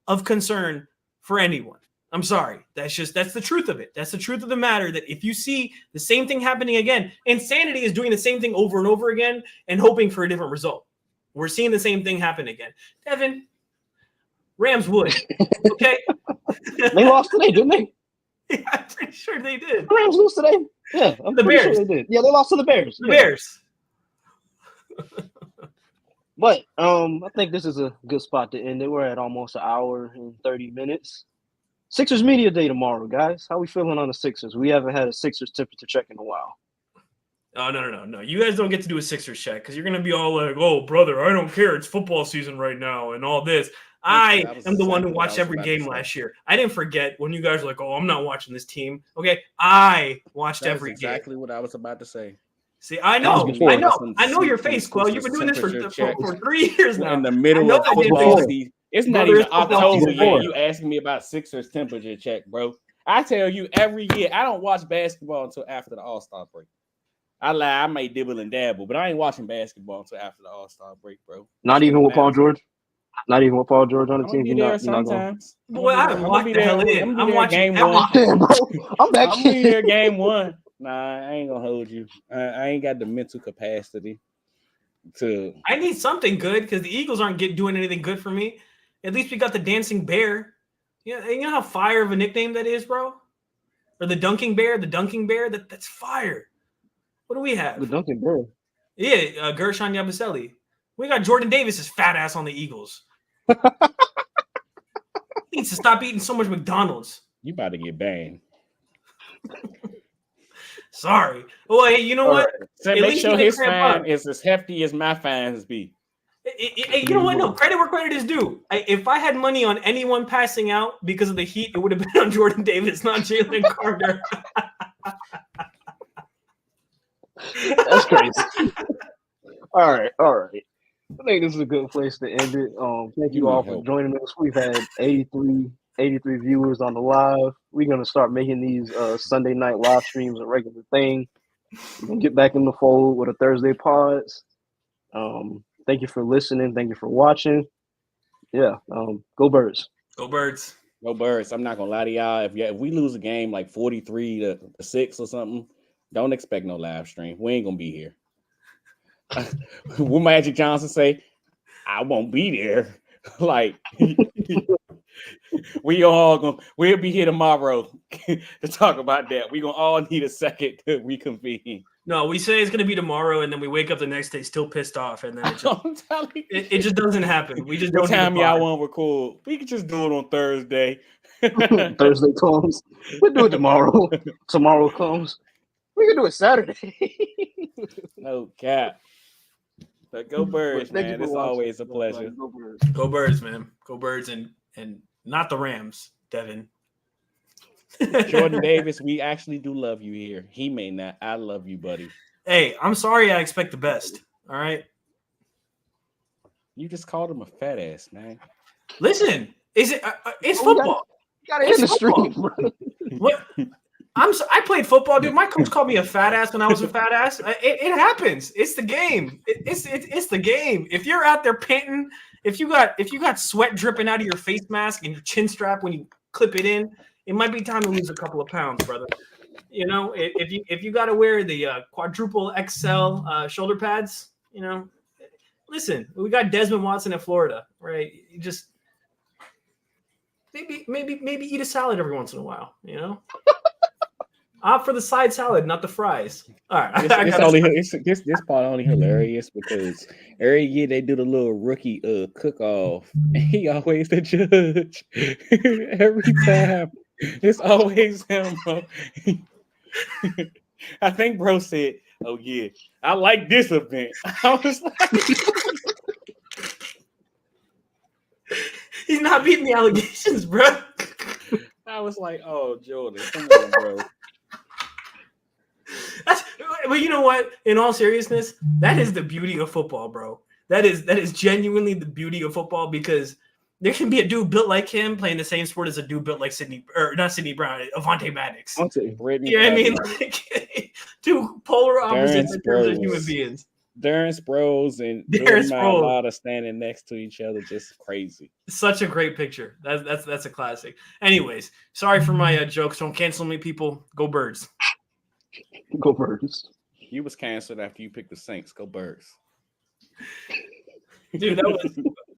of concern for anyone. I'm sorry. That's the truth of it. That's the truth of the matter, that if you see the same thing happening again, insanity is doing the same thing over and over again and hoping for a different result. We're seeing the same thing happen again. Devin, Rams would. Okay. They lost today, didn't they? Yeah, I'm pretty sure they did. The Rams lose today. Yeah, the Bears. Sure they did. Yeah, they lost to the Bears. The Bears. But I think this is a good spot to end it. We're at almost an hour and 30 minutes. Sixers Media Day tomorrow, guys. How we feeling on the Sixers? We haven't had a Sixers temperature check in a while. Oh, no. You guys don't get to do a Sixers check because you're going to be all like, oh, brother, I don't care. It's football season right now and all this. I am the one who watched every game last year. I didn't forget when you guys were like, oh, I'm not watching this team. Okay, I watched every game. Exactly what I was about to say. See, I know your face, Quell. You've been doing this for 3 years now. In the middle of football season. It's not even October yet. You asking me about Sixers temperature check, bro. I tell you every year, I don't watch basketball until after the All-Star break. I lie, I may dibble and dabble, but I ain't watching basketball until after the All-Star break, bro. Not even with Paul George? Not even with Paul George on the team? Be there sometimes. Boy, I haven't locked the hell in. I'm watching game 1. Bro. I'm back. I'm be there game 1. Nah, I ain't gonna hold you. I ain't got the mental capacity to. I need something good because the Eagles aren't doing anything good for me. At least we got the dancing bear. Yeah, you know how fire of a nickname that is, bro? Or the Dunking Bear, that's fire. What do we The have? Duncan Bear. Yeah, Gershon Yabusele. We got Jordan Davis's fat ass on the Eagles. He needs to stop eating so much McDonald's. You about to get banned. Sorry. Well, hey, you know All what? right. So At make least sure he his didn't cramp fine up. is as hefty as my fines be. Hey, you know what? No, credit where credit is due. If I had money on anyone passing out because of the heat, it would have been on Jordan Davis, not Jalen Carter. That's crazy. All right. I think this is a good place to end it. Thank You you all need for help. joining us. We've had 83 viewers on the live. We're gonna start making these Sunday night live streams a regular thing. We're gonna get back in the fold with a Thursday pods. Thank you for listening. Thank you for watching. Yeah. Go Birds. Go Birds. No Birds. I'm not gonna lie to y'all. If we lose a game like 43-6 or something, don't expect no live stream. We ain't gonna be here. Will Magic Johnson say, "I won't be there"? Like we'll be here tomorrow to talk about that. We gonna all need a second to reconvene. No, we say it's gonna be tomorrow, and then we wake up the next day still pissed off, and then it just, I'm telling you. it just doesn't happen. We just What don't. time y'all want to record? We can just do it on Thursday. Thursday comes. We'll do it tomorrow. Tomorrow comes. We can do it Saturday. No cap. But go Birds, Thank you man. for It's watching. always a pleasure. Go Birds. Go Birds, man. Go Birds, and not the Rams, Devin. Jordan Davis, we actually do love you here. He may not. I love you, buddy. Hey, I'm sorry. I expect the best. All right. You just called him a fat ass, man. Listen, is it? It's Oh, we football. Got it in the stream, bro. What? I played football, dude. My coach called me a fat ass when I was a fat ass. It happens. It's the game. It's the game. If you're out there panting, if you got sweat dripping out of your face mask and your chin strap when you clip it in, it might be time to lose a couple of pounds, brother. You know, if you got to wear the quadruple XL shoulder pads, you know, listen, we got Desmond Watson in Florida, right? You just maybe eat a salad every once in a while, you know. Opt for the side salad, not the fries. All right, this part only hilarious because every year they do the little rookie cook off, and he always the judge. Every time, it's always him, bro. I think bro said, "Oh yeah, I like this event." I was like, he's not beating the allegations, bro. I was like, "Oh, Jordan, come on, bro." But you know what? In all seriousness, that is the beauty of football, bro. That is genuinely the beauty of football because there can be a dude built like him playing the same sport as a dude built like not Sidney Brown, Avonte Maddox. Brittany, You know what I mean? Like, two polar opposites in terms of human beings. Darren Sproles and Darren Jordan Sproles. Mailata standing next to each other, just crazy. Such a great picture. That's a classic. Anyways, sorry for my jokes. Don't cancel me, people. Go Birds. Go Birds. You was canceled after you picked the Saints. Go Birds. Dude, that was